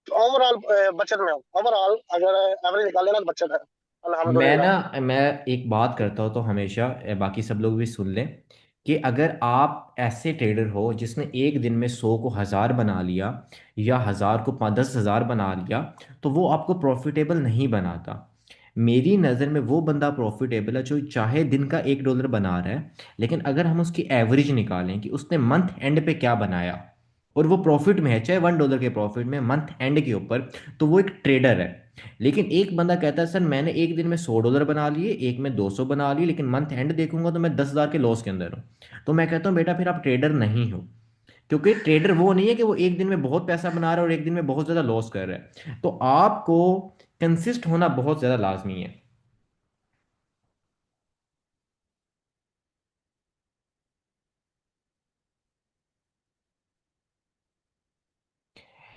ओवरऑल बचत में हूँ, ओवरऑल अगर एवरेज निकाले ना तो बचत है, मैं ना अल्हम्दुलिल्लाह। मैं एक बात करता हूँ तो हमेशा, बाकी सब लोग भी सुन लें, कि अगर आप ऐसे ट्रेडर हो जिसने एक दिन में 100 को 1000 बना लिया, या 1000 को 10 10 हजार बना लिया, तो वो आपको प्रॉफिटेबल नहीं बनाता। मेरी नज़र में वो बंदा प्रॉफिटेबल है जो चाहे दिन का $1 बना रहा है, लेकिन अगर हम उसकी एवरेज निकालें कि उसने मंथ एंड पे क्या बनाया, और वो प्रॉफिट में है, चाहे $1 के प्रॉफिट में मंथ एंड के ऊपर, तो वो एक ट्रेडर है। लेकिन एक बंदा कहता है सर मैंने एक दिन में $100 बना लिए, एक में 200 बना लिए, लेकिन मंथ एंड देखूंगा तो मैं 10 हजार के लॉस के अंदर हूँ। तो मैं कहता हूँ बेटा फिर आप ट्रेडर नहीं हो। क्योंकि ट्रेडर वो नहीं है कि वो एक दिन में बहुत पैसा बना रहा है और एक दिन में बहुत ज़्यादा लॉस कर रहा है। तो आपको कंसिस्ट होना बहुत ज़्यादा लाजमी है।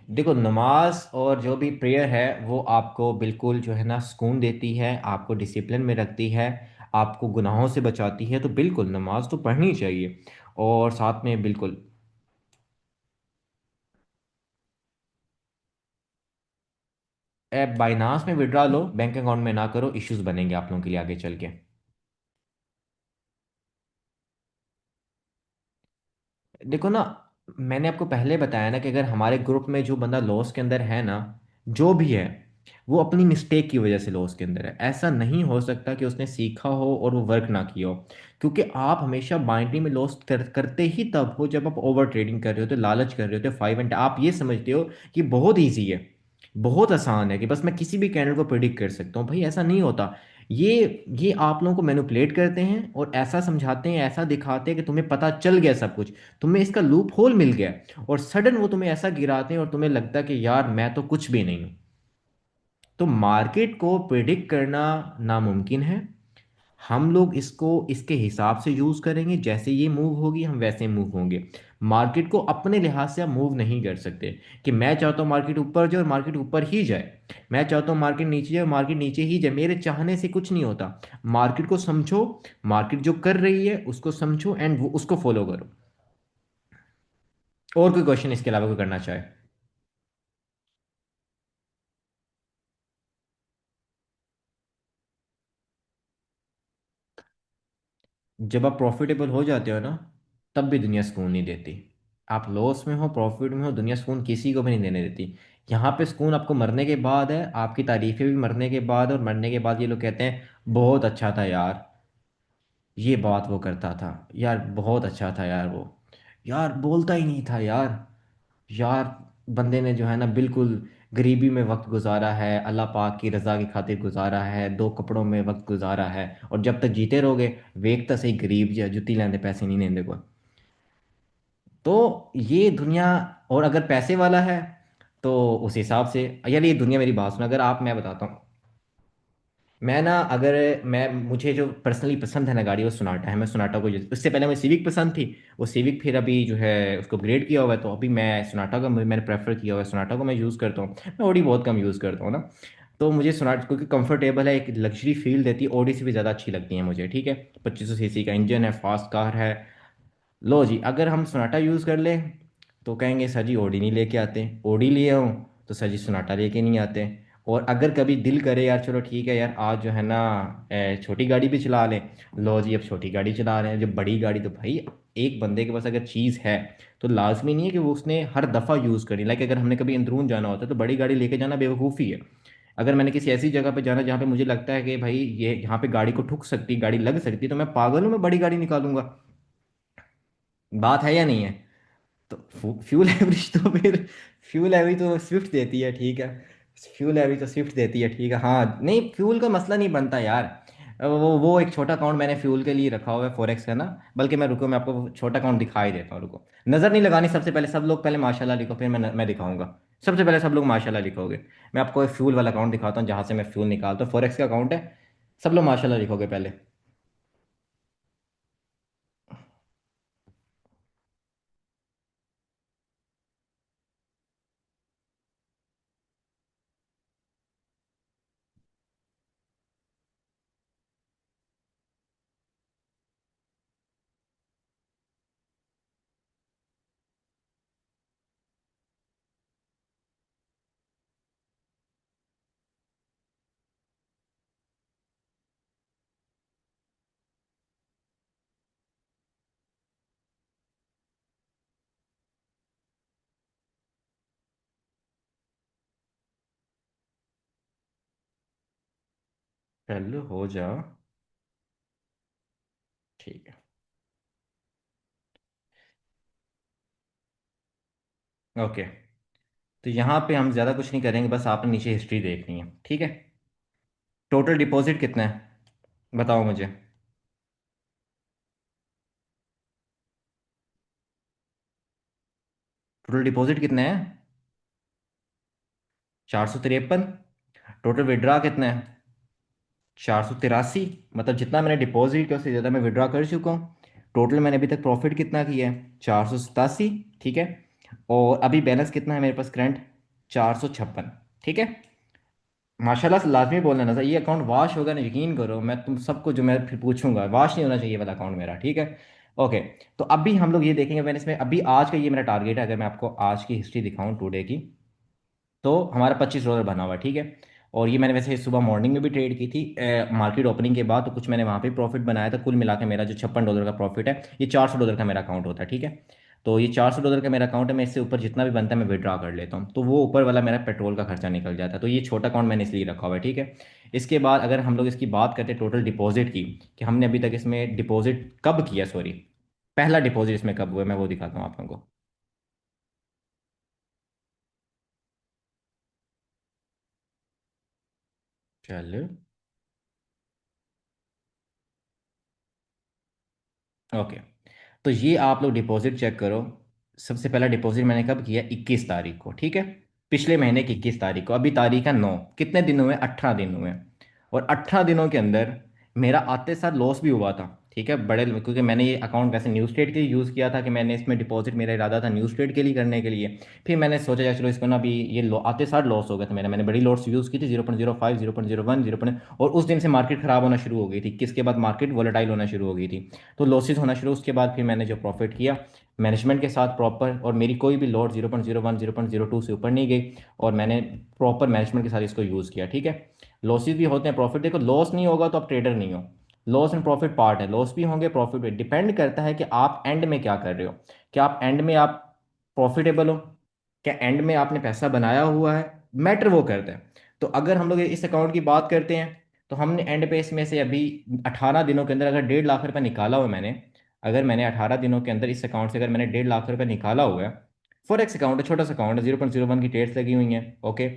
देखो, नमाज और जो भी प्रेयर है वो आपको बिल्कुल जो है ना सुकून देती है, आपको डिसिप्लिन में रखती है, आपको गुनाहों से बचाती है, तो बिल्कुल नमाज तो पढ़नी चाहिए। और साथ में बिल्कुल ऐप बाइनांस में विड्रा लो, बैंक अकाउंट में ना करो, इश्यूज बनेंगे आप लोगों के लिए आगे चल के। देखो ना, मैंने आपको पहले बताया ना कि अगर हमारे ग्रुप में जो बंदा लॉस के अंदर है ना, जो भी है, वो अपनी मिस्टेक की वजह से लॉस के अंदर है। ऐसा नहीं हो सकता कि उसने सीखा हो और वो वर्क ना किया हो। क्योंकि आप हमेशा बाइनरी में लॉस करते ही तब हो जब आप ओवर ट्रेडिंग कर रहे हो, तो लालच कर रहे हो, तो 5 एंड आप ये समझते हो कि बहुत ईजी है, बहुत आसान है, कि बस मैं किसी भी कैंडल को प्रिडिक्ट कर सकता हूँ। भाई ऐसा नहीं होता। ये ये आप लोगों को मैनिपुलेट करते हैं और ऐसा समझाते हैं, ऐसा दिखाते हैं कि तुम्हें पता चल गया सब कुछ, तुम्हें इसका लूप होल मिल गया, और सडन वो तुम्हें ऐसा गिराते हैं और तुम्हें लगता है कि यार मैं तो कुछ भी नहीं हूं। तो मार्केट को प्रिडिक्ट करना नामुमकिन है। हम लोग इसको इसके हिसाब से यूज करेंगे, जैसे ये मूव होगी हम वैसे मूव होंगे। मार्केट को अपने लिहाज से आप मूव नहीं कर सकते कि मैं चाहता हूँ मार्केट ऊपर जाए और मार्केट ऊपर ही जाए, मैं चाहता हूँ मार्केट नीचे जाए और मार्केट नीचे ही जाए। मेरे चाहने से कुछ नहीं होता। मार्केट को समझो, मार्केट जो कर रही है उसको समझो एंड वो उसको फॉलो करो। और कोई क्वेश्चन इसके अलावा कोई करना चाहे? जब आप प्रॉफिटेबल हो जाते हो ना, तब भी दुनिया सुकून नहीं देती। आप लॉस में हो प्रॉफिट में हो, दुनिया सुकून किसी को भी नहीं देने देती। यहाँ पे सुकून आपको मरने के बाद है, आपकी तारीफें भी मरने के बाद, और मरने के बाद ये लोग कहते हैं बहुत अच्छा था यार, ये बात वो करता था यार, बहुत अच्छा था यार वो, यार बोलता ही नहीं था यार, यार बंदे ने जो है ना बिल्कुल गरीबी में वक्त गुजारा है, अल्लाह पाक की रज़ा की खातिर गुजारा है, दो कपड़ों में वक्त गुजारा है, और जब तक जीते रहोगे वेखता सही गरीब जो जुत्ती लेंदे पैसे नहीं लेंदे कोई। तो ये दुनिया, और अगर पैसे वाला है तो उस हिसाब से, यार ये दुनिया, मेरी बात सुन, अगर आप, मैं बताता हूँ, मैं ना, अगर मैं, मुझे जो पर्सनली पसंद है ना गाड़ी वो सोनाटा है। मैं सोनाटा को उससे पहले मुझे सिविक पसंद थी, वो सिविक फिर अभी जो है उसको अपग्रेड किया हुआ है, तो अभी मैं सोनाटा का मैंने प्रेफर किया हुआ है, सोनाटा को मैं यूज़ करता हूँ। मैं ऑडी बहुत कम यूज़ करता हूँ ना। तो मुझे सोनाटा क्योंकि कंफर्टेबल है, एक लग्जरी फील देती है, ऑडी से भी ज़्यादा अच्छी लगती है मुझे, ठीक है। 2500 सीसी का इंजन है, फास्ट कार है। लो जी, अगर हम सोनाटा यूज़ कर लें तो कहेंगे सर जी ओडी नहीं लेके आते, ओडी लिए हूँ तो सर जी सोनाटा लेके नहीं आते। और अगर कभी दिल करे यार चलो ठीक है यार आज जो है ना छोटी गाड़ी भी चला लें, लो जी अब छोटी गाड़ी चला रहे हैं। जब बड़ी गाड़ी, तो भाई एक बंदे के पास अगर चीज़ है तो लाजमी नहीं है कि वो उसने हर दफ़ा यूज़ करनी। लाइक अगर हमने कभी अंदरून जाना होता है तो बड़ी गाड़ी लेके जाना बेवकूफ़ी है। अगर मैंने किसी ऐसी जगह पे जाना जहाँ पे मुझे लगता है कि भाई ये यहाँ पे गाड़ी को ठुक सकती, गाड़ी लग सकती, तो मैं पागल हूँ, मैं बड़ी गाड़ी निकालूंगा। बात है या नहीं है? तो फ्यूल एवरेज तो फिर, फ्यूल एवरेज तो स्विफ्ट देती है, ठीक है। फ्यूल एवरेज तो स्विफ्ट देती है, ठीक है। हाँ नहीं, फ्यूल का मसला नहीं बनता यार। वो एक छोटा अकाउंट मैंने फ्यूल के लिए रखा हुआ है, फॉरेक्स का ना। बल्कि मैं, रुको मैं आपको वो छोटा अकाउंट दिखाई देता हूँ, रुको। नज़र नहीं लगानी, सबसे पहले सब लोग पहले माशाल्लाह लिखो, फिर मैं दिखाऊंगा। सबसे पहले सब लोग माशाल्लाह लिखोगे। मैं आपको एक फ्यूल वाला अकाउंट दिखाता हूँ जहाँ से मैं फ्यूल निकालता हूँ, फॉरेक्स का अकाउंट है। सब लोग माशाल्लाह लिखोगे पहले। पहले हो जाओ, ठीक है। ओके, तो यहाँ पे हम ज़्यादा कुछ नहीं करेंगे, बस आपने नीचे हिस्ट्री देखनी है, ठीक है। टोटल डिपॉजिट कितना है बताओ मुझे। टोटल डिपॉजिट कितना है? 453। टोटल विड्रा कितना है? 483। मतलब जितना मैंने डिपॉजिट किया उससे ज़्यादा मैं विड्रा कर चुका हूँ। टोटल मैंने अभी तक प्रॉफिट कितना किया है? 487, ठीक है। और अभी बैलेंस कितना है मेरे पास करंट? 456, ठीक है। माशाल्लाह से लाजमी बोलना ना सर, ये अकाउंट वाश होगा ना, यकीन करो मैं तुम सबको जो मैं फिर पूछूंगा, वाश नहीं होना चाहिए ये वाला अकाउंट मेरा, ठीक है। ओके, तो अभी हम लोग ये देखेंगे, मैंने इसमें अभी आज का ये मेरा टारगेट है, अगर मैं आपको आज की हिस्ट्री दिखाऊं टुडे की, तो हमारा $25 बना हुआ है, ठीक है। और ये मैंने वैसे सुबह मॉर्निंग में भी ट्रेड की थी मार्केट ओपनिंग के बाद, तो कुछ मैंने वहाँ पे प्रॉफिट बनाया था। कुल मिला के मेरा जो $56 का प्रॉफिट है, ये $400 का मेरा अकाउंट होता है, ठीक है। तो ये $400 का मेरा अकाउंट है, मैं इससे ऊपर जितना भी बनता है मैं विड्रॉ कर लेता हूँ, तो वो ऊपर वाला मेरा पेट्रोल का खर्चा निकल जाता है। तो ये छोटा अकाउंट मैंने इसलिए रखा हुआ है, ठीक है। इसके बाद अगर हम लोग इसकी बात करते हैं टोटल डिपॉजिट की, कि हमने अभी तक इसमें डिपॉजिट कब किया, सॉरी, पहला डिपॉजिट इसमें कब हुआ है, मैं वो दिखाता हूँ आप लोगों को। चलो, ओके, तो ये आप लोग डिपॉजिट चेक करो। सबसे पहला डिपॉजिट मैंने कब किया? 21 तारीख को, ठीक है। पिछले महीने की 21 तारीख को। अभी तारीख है 9, कितने दिन हुए? 18 दिन हुए। और 18 दिनों के अंदर मेरा आते साथ लॉस भी हुआ था, ठीक है, बड़े, क्योंकि मैंने ये अकाउंट वैसे न्यूज़ ट्रेड के लिए यूज़ किया था, कि मैंने इसमें डिपॉजिट, मेरा इरादा था न्यूज़ ट्रेड के लिए करने के लिए। फिर मैंने सोचा यार चलो इसको ना, अभी ये आते साथ लॉस हो गया था मेरा, मैंने बड़ी लॉट्स यूज़ की थी, 0.05, 0.01, 0, और उस दिन से मार्केट खराब होना शुरू हो गई थी, किसके बाद मार्केट वोलेटाइल होना शुरू हो गई थी। तो लॉसेस होना शुरू, उसके बाद फिर मैंने जो प्रॉफिट किया मैनेजमेंट के साथ प्रॉपर, और मेरी कोई भी लॉट 0.01, 0.02 से ऊपर नहीं गई, और मैंने प्रॉपर मैनेजमेंट के साथ इसको यूज़ किया, ठीक है। लॉसेस भी होते हैं, प्रॉफिट, देखो लॉस नहीं होगा तो आप ट्रेडर नहीं हो। लॉस एंड प्रॉफिट पार्ट है, लॉस भी होंगे, प्रॉफिट भी, डिपेंड करता है कि आप एंड में क्या कर रहे हो। क्या आप एंड में आप प्रॉफिटेबल हो? क्या एंड में आपने पैसा बनाया हुआ है? मैटर वो करता है। तो अगर हम लोग इस अकाउंट की बात करते हैं, तो हमने एंड पे इसमें से अभी 18 दिनों के अंदर अगर 1.5 लाख रुपए निकाला हुआ है मैंने, अगर मैंने 18 दिनों के अंदर इस अकाउंट से अगर मैंने 1.5 लाख रुपए निकाला हुआ है, फॉरेक्स अकाउंट है, छोटा सा अकाउंट है, 0.01 की ट्रेड्स लगी हुई हैं, ओके।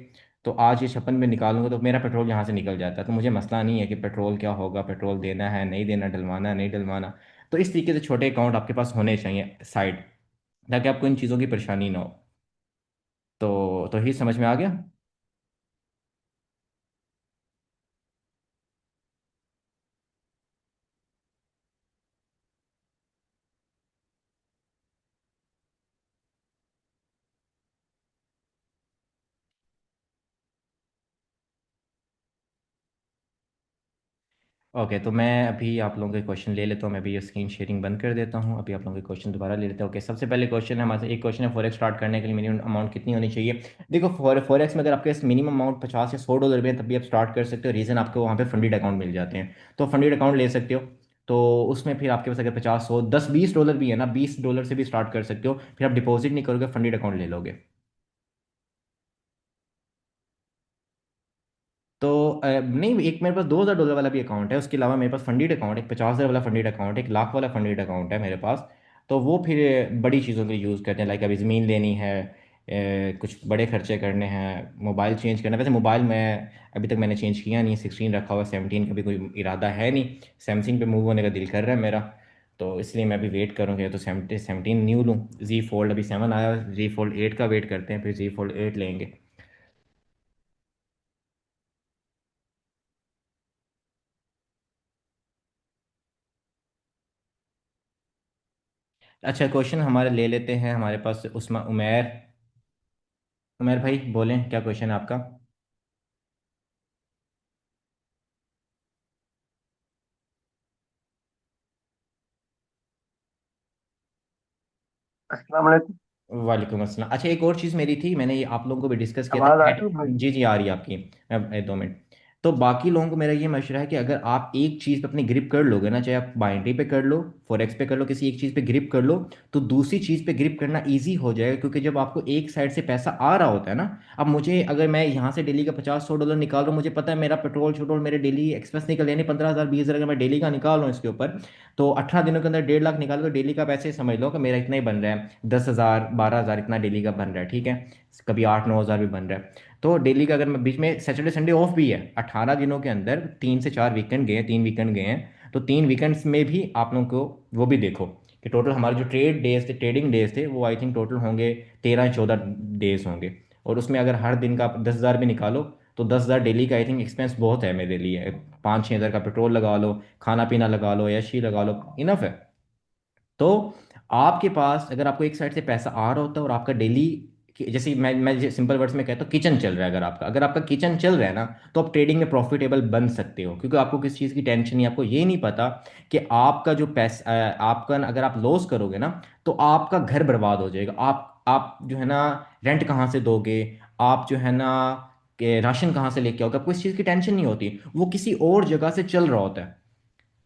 तो आज ये 56 में निकालूंगा तो मेरा पेट्रोल यहाँ से निकल जाता है, तो मुझे मसला नहीं है कि पेट्रोल क्या होगा, पेट्रोल देना है नहीं देना, डलवाना है नहीं डलवाना। तो इस तरीके से छोटे अकाउंट आपके पास होने चाहिए साइड, ताकि आपको इन चीज़ों की परेशानी ना हो। तो ही समझ में आ गया। ओके, तो मैं अभी आप लोगों के क्वेश्चन ले लेता हूँ, मैं अभी ये स्क्रीन शेयरिंग बंद कर देता हूँ, अभी आप लोगों के क्वेश्चन दोबारा ले लेते हैं। ओके, सबसे पहले क्वेश्चन है हमारे, एक क्वेश्चन है, फॉरेक्स स्टार्ट करने के लिए मिनिमम अमाउंट कितनी होनी चाहिए? देखो, फॉरेक्स में अगर आपके पास मिनिमम अमाउंट 50 या 100 डॉलर भी है, तब भी आप स्टार्ट कर सकते हो। रीज़न, आपको वहाँ पे फंडेड अकाउंट मिल जाते हैं, तो फंडेड अकाउंट ले सकते हो। तो उसमें फिर आपके पास अगर 50, 100, 10, 20 डॉलर भी है ना, 20 डॉलर से भी स्टार्ट कर सकते हो, फिर आप डिपॉजिट नहीं करोगे, फंडेड अकाउंट ले लोगे। तो नहीं, एक मेरे पास 2,000 डॉलर वाला भी अकाउंट है, उसके अलावा मेरे पास फंडेड अकाउंट, एक 50,000 वाला फंडेड अकाउंट, एक लाख वाला फंडेड अकाउंट है मेरे पास। तो वो फिर बड़ी चीज़ों के लिए यूज़ करते हैं, लाइक अभी ज़मीन लेनी है, कुछ बड़े खर्चे करने हैं, मोबाइल चेंज करना है। वैसे मोबाइल मैं अभी तक मैंने चेंज किया नहीं, 16 रखा हुआ है, 17 का भी कोई इरादा है नहीं। सैमसंग पे मूव होने का दिल कर रहा है मेरा, तो इसलिए मैं अभी वेट करूँगा, या तो 17 न्यू लूँ। जी फोल्ड अभी 7 आया, जी फोल्ड 8 का वेट करते हैं, फिर जी फोल्ड 8 लेंगे। अच्छा, क्वेश्चन हमारे ले लेते हैं, हमारे पास उस्मा उमेर। उमेर भाई बोलें, क्या क्वेश्चन है आपका? अस्सलाम वालेकुम। वालेकुम अस्सलाम। अच्छा, एक और चीज़ मेरी थी, मैंने ये आप लोगों को भी डिस्कस किया था, आवाज आ एट, रही है भाई? जी जी आ रही है आपकी। 2 मिनट। तो बाकी लोगों को मेरा ये मशवरा है कि अगर आप एक चीज़ पे अपनी ग्रिप कर लोगे ना, चाहे आप बाइनरी पे कर लो, फॉरेक्स पे कर लो, किसी एक चीज़ पे ग्रिप कर लो, तो दूसरी चीज़ पे ग्रिप करना ईजी हो जाएगा। क्योंकि जब आपको एक साइड से पैसा आ रहा होता है ना, अब मुझे, अगर मैं यहाँ से डेली का 50, 100 डॉलर निकाल रहा हूँ, मुझे पता है मेरा पेट्रोल छोटोल मेरे डेली एक्सपेंस निकल, यानी 15,000, 20,000 अगर मैं डेली का निकाल रहा हूँ इसके ऊपर, तो 18 दिनों के अंदर 1.5 लाख निकाल, तो डेली का पैसे समझ लो कि मेरा इतना ही बन रहा है, 10,000, 12,000 इतना डेली का बन रहा है, ठीक है। कभी 8, 9 हज़ार भी बन रहा है। तो डेली का, अगर मैं बीच में सैटरडे संडे ऑफ भी है, 18 दिनों के अंदर 3 से 4 वीकेंड गए, 3 वीकेंड गए हैं, तो 3 वीकेंड्स में भी आप लोगों को वो भी देखो कि टोटल हमारे जो ट्रेडिंग डेज थे, वो आई थिंक टोटल होंगे 13 14 डेज होंगे। और उसमें अगर हर दिन का आप 10,000 भी निकालो, तो 10,000 डेली का आई थिंक एक्सपेंस बहुत है मेरे लिए। 5 6 हज़ार का पेट्रोल लगा लो, खाना पीना लगा लो, ऐशी लगा लो, इनफ है। तो आपके पास अगर आपको एक साइड से पैसा आ रहा होता है, और आपका डेली, जैसे मैं सिंपल वर्ड्स में कहता हूँ, किचन चल रहा है, अगर आपका किचन चल रहा है ना, तो आप ट्रेडिंग में प्रॉफिटेबल बन सकते हो, क्योंकि आपको किस चीज़ की टेंशन नहीं, आपको ये नहीं पता कि आपका जो पैसा, आपका अगर आप लॉस करोगे ना, तो आपका घर बर्बाद हो जाएगा। आप जो है ना, रेंट कहाँ से दोगे, आप जो है ना, कि राशन कहाँ से लेके आओगे, आपको इस चीज़ की टेंशन नहीं होती, वो किसी और जगह से चल रहा होता है।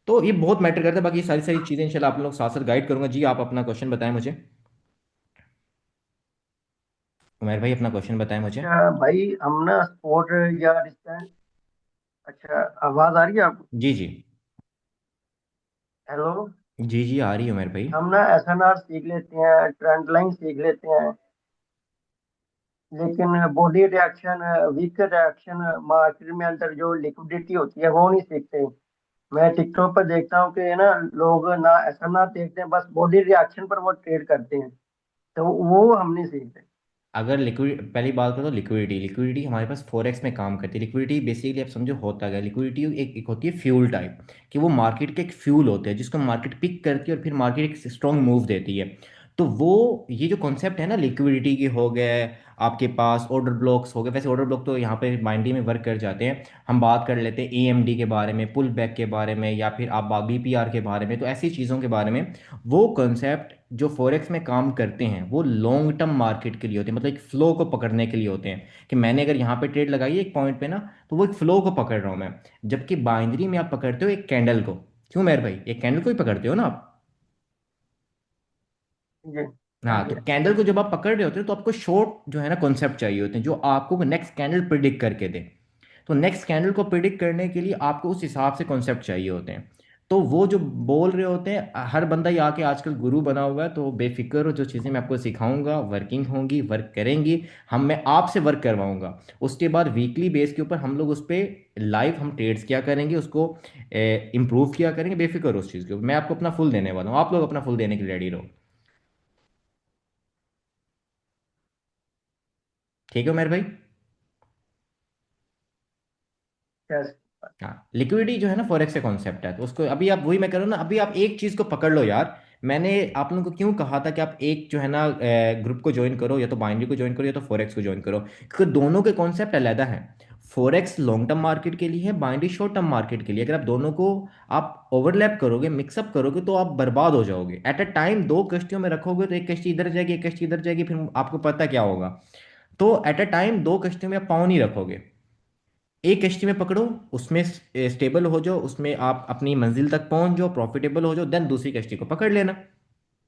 तो ये बहुत मैटर करता है। बाकी ये सारी सारी चीज़ें इंशाल्लाह आप लोग साथ साथ गाइड करूंगा। जी, आप अपना क्वेश्चन बताएं मुझे। उमर भाई, अपना क्वेश्चन बताएं मुझे। अच्छा भाई, हम ना स्पोर्ट या डिस्टेंस। अच्छा, आवाज आ रही है आपको? जी जी। हेलो। जी जी आ रही है उमर भाई। हम ना एसएनआर सीख लेते हैं, ट्रेंड लाइन सीख लेते हैं, लेकिन body reaction, weak reaction, market में अंदर जो लिक्विडिटी होती है वो नहीं सीखते। मैं टिकटॉक पर देखता हूँ कि ना लोग ना ऐसा ना देखते हैं, बस बॉडी रिएक्शन पर वो ट्रेड करते हैं, तो वो हम नहीं सीखते। अगर लिक्विड पहली बात करो तो लिक्विडिटी लिक्विडिटी हमारे पास फॉरेक्स में काम करती है। लिक्विडिटी बेसिकली आप समझो होता है लिक्विडिटी एक होती है फ्यूल टाइप, कि वो मार्केट के एक फ्यूल होते हैं जिसको मार्केट पिक करती है और फिर मार्केट एक स्ट्रॉन्ग मूव देती है। तो वो ये जो कॉन्सेप्ट है ना लिक्विडिटी के हो गए, आपके पास ऑर्डर ब्लॉक्स हो गए, वैसे ऑर्डर ब्लॉक तो यहाँ पे माइंडी में वर्क कर जाते हैं। हम बात कर लेते हैं एएमडी के बारे में, पुल बैक के बारे में, या फिर आप बीपीआर के बारे में, तो ऐसी चीज़ों के बारे में वो कॉन्सेप्ट जो फॉरेक्स में काम करते हैं वो लॉन्ग टर्म मार्केट के लिए होते हैं, मतलब एक फ्लो को पकड़ने के लिए होते हैं। कि मैंने अगर यहाँ पे ट्रेड लगाई है एक पॉइंट पे ना, तो वो एक फ्लो को पकड़ रहा हूँ मैं। जबकि बाइनरी में आप पकड़ते हो एक कैंडल को। क्यों मेरे भाई, एक कैंडल को ही पकड़ते हो ना आप। जी। हाँ हाँ, जी। तो कैंडल को जब आप पकड़ रहे होते हो तो आपको शॉर्ट जो है ना कॉन्सेप्ट चाहिए होते हैं जो आपको नेक्स्ट कैंडल प्रिडिक्ट करके दे। तो नेक्स्ट कैंडल को प्रिडिक्ट करने के लिए आपको उस हिसाब से कॉन्सेप्ट चाहिए होते हैं। तो वो जो बोल रहे होते हैं, हर बंदा ही आके आजकल गुरु बना हुआ है, तो बेफिक्र हो, जो चीज़ें मैं आपको सिखाऊंगा वर्किंग होंगी, वर्क करेंगी। मैं आपसे वर्क करवाऊंगा। उसके बाद वीकली बेस के ऊपर हम लोग उस पर लाइव हम ट्रेड्स किया करेंगे, उसको इम्प्रूव किया करेंगे। बेफिक्र हो उस चीज़ के ऊपर, मैं आपको अपना फुल देने वाला हूँ, आप लोग अपना फुल देने के लिए रेडी रहो। ठीक है मेरे भाई। यस। हाँ, लिक्विडिटी जो है ना फॉरेक्स से कॉन्सेप्ट है, तो उसको अभी आप वही मैं कह रहा हूँ ना, अभी आप एक चीज को पकड़ लो यार। मैंने आप लोगों को क्यों कहा था कि आप एक जो है ना ग्रुप को ज्वाइन करो, या तो बाइनरी को ज्वाइन करो या तो फॉरेक्स को ज्वाइन करो, क्योंकि दोनों के कॉन्सेप्ट अलग हैं। फॉरेक्स लॉन्ग टर्म मार्केट के लिए है, बाइनरी शॉर्ट टर्म मार्केट के लिए। अगर आप दोनों को आप ओवरलैप करोगे, मिक्सअप करोगे, तो आप बर्बाद हो जाओगे। एट अ टाइम दो कश्तियों में रखोगे तो एक कश्ती इधर जाएगी, एक कश्ती इधर जाएगी, फिर आपको पता क्या होगा। तो एट अ टाइम दो कश्तियों में आप पाँव नहीं रखोगे। एक कश्ती में पकड़ो, उसमें स्टेबल हो जाओ, उसमें आप अपनी मंजिल तक पहुंच जाओ, प्रॉफिटेबल हो जाओ, देन दूसरी कश्ती को पकड़ लेना।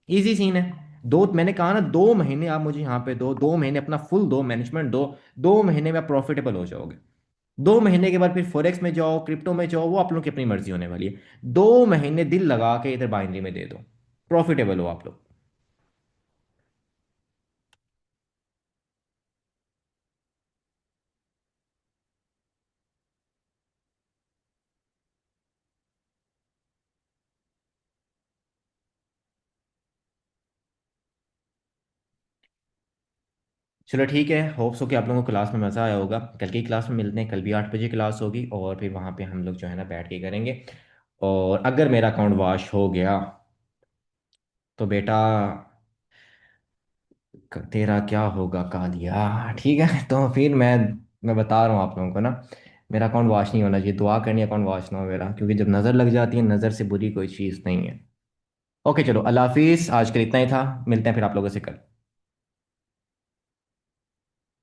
इजी सीन है। दो, मैंने कहा ना, 2 महीने आप मुझे यहाँ पे दो, 2 महीने अपना फुल दो, मैनेजमेंट दो। 2 महीने में आप प्रॉफिटेबल हो जाओगे। 2 महीने के बाद फिर फॉरेक्स में जाओ, क्रिप्टो में जाओ, वो आप लोगों की अपनी मर्जी होने वाली है। 2 महीने दिल लगा के इधर बाइनरी में दे दो, प्रॉफिटेबल हो आप लोग। चलो ठीक है, होप्स हो कि आप लोगों को क्लास में मज़ा आया होगा। कल की क्लास में मिलते हैं, कल भी 8 बजे क्लास होगी, और फिर वहाँ पे हम लोग जो है ना बैठ के करेंगे। और अगर मेरा अकाउंट वॉश हो गया तो बेटा तेरा क्या होगा कालिया। ठीक है, तो फिर मैं बता रहा हूँ आप लोगों को ना, मेरा अकाउंट वॉश नहीं होना चाहिए। दुआ करनी अकाउंट वॉश ना हो मेरा, क्योंकि जब नज़र लग जाती है, नज़र से बुरी कोई चीज़ नहीं है। ओके चलो, अल्लाह हाफिज़, आज के लिए इतना ही था। मिलते हैं फिर आप लोगों से कल।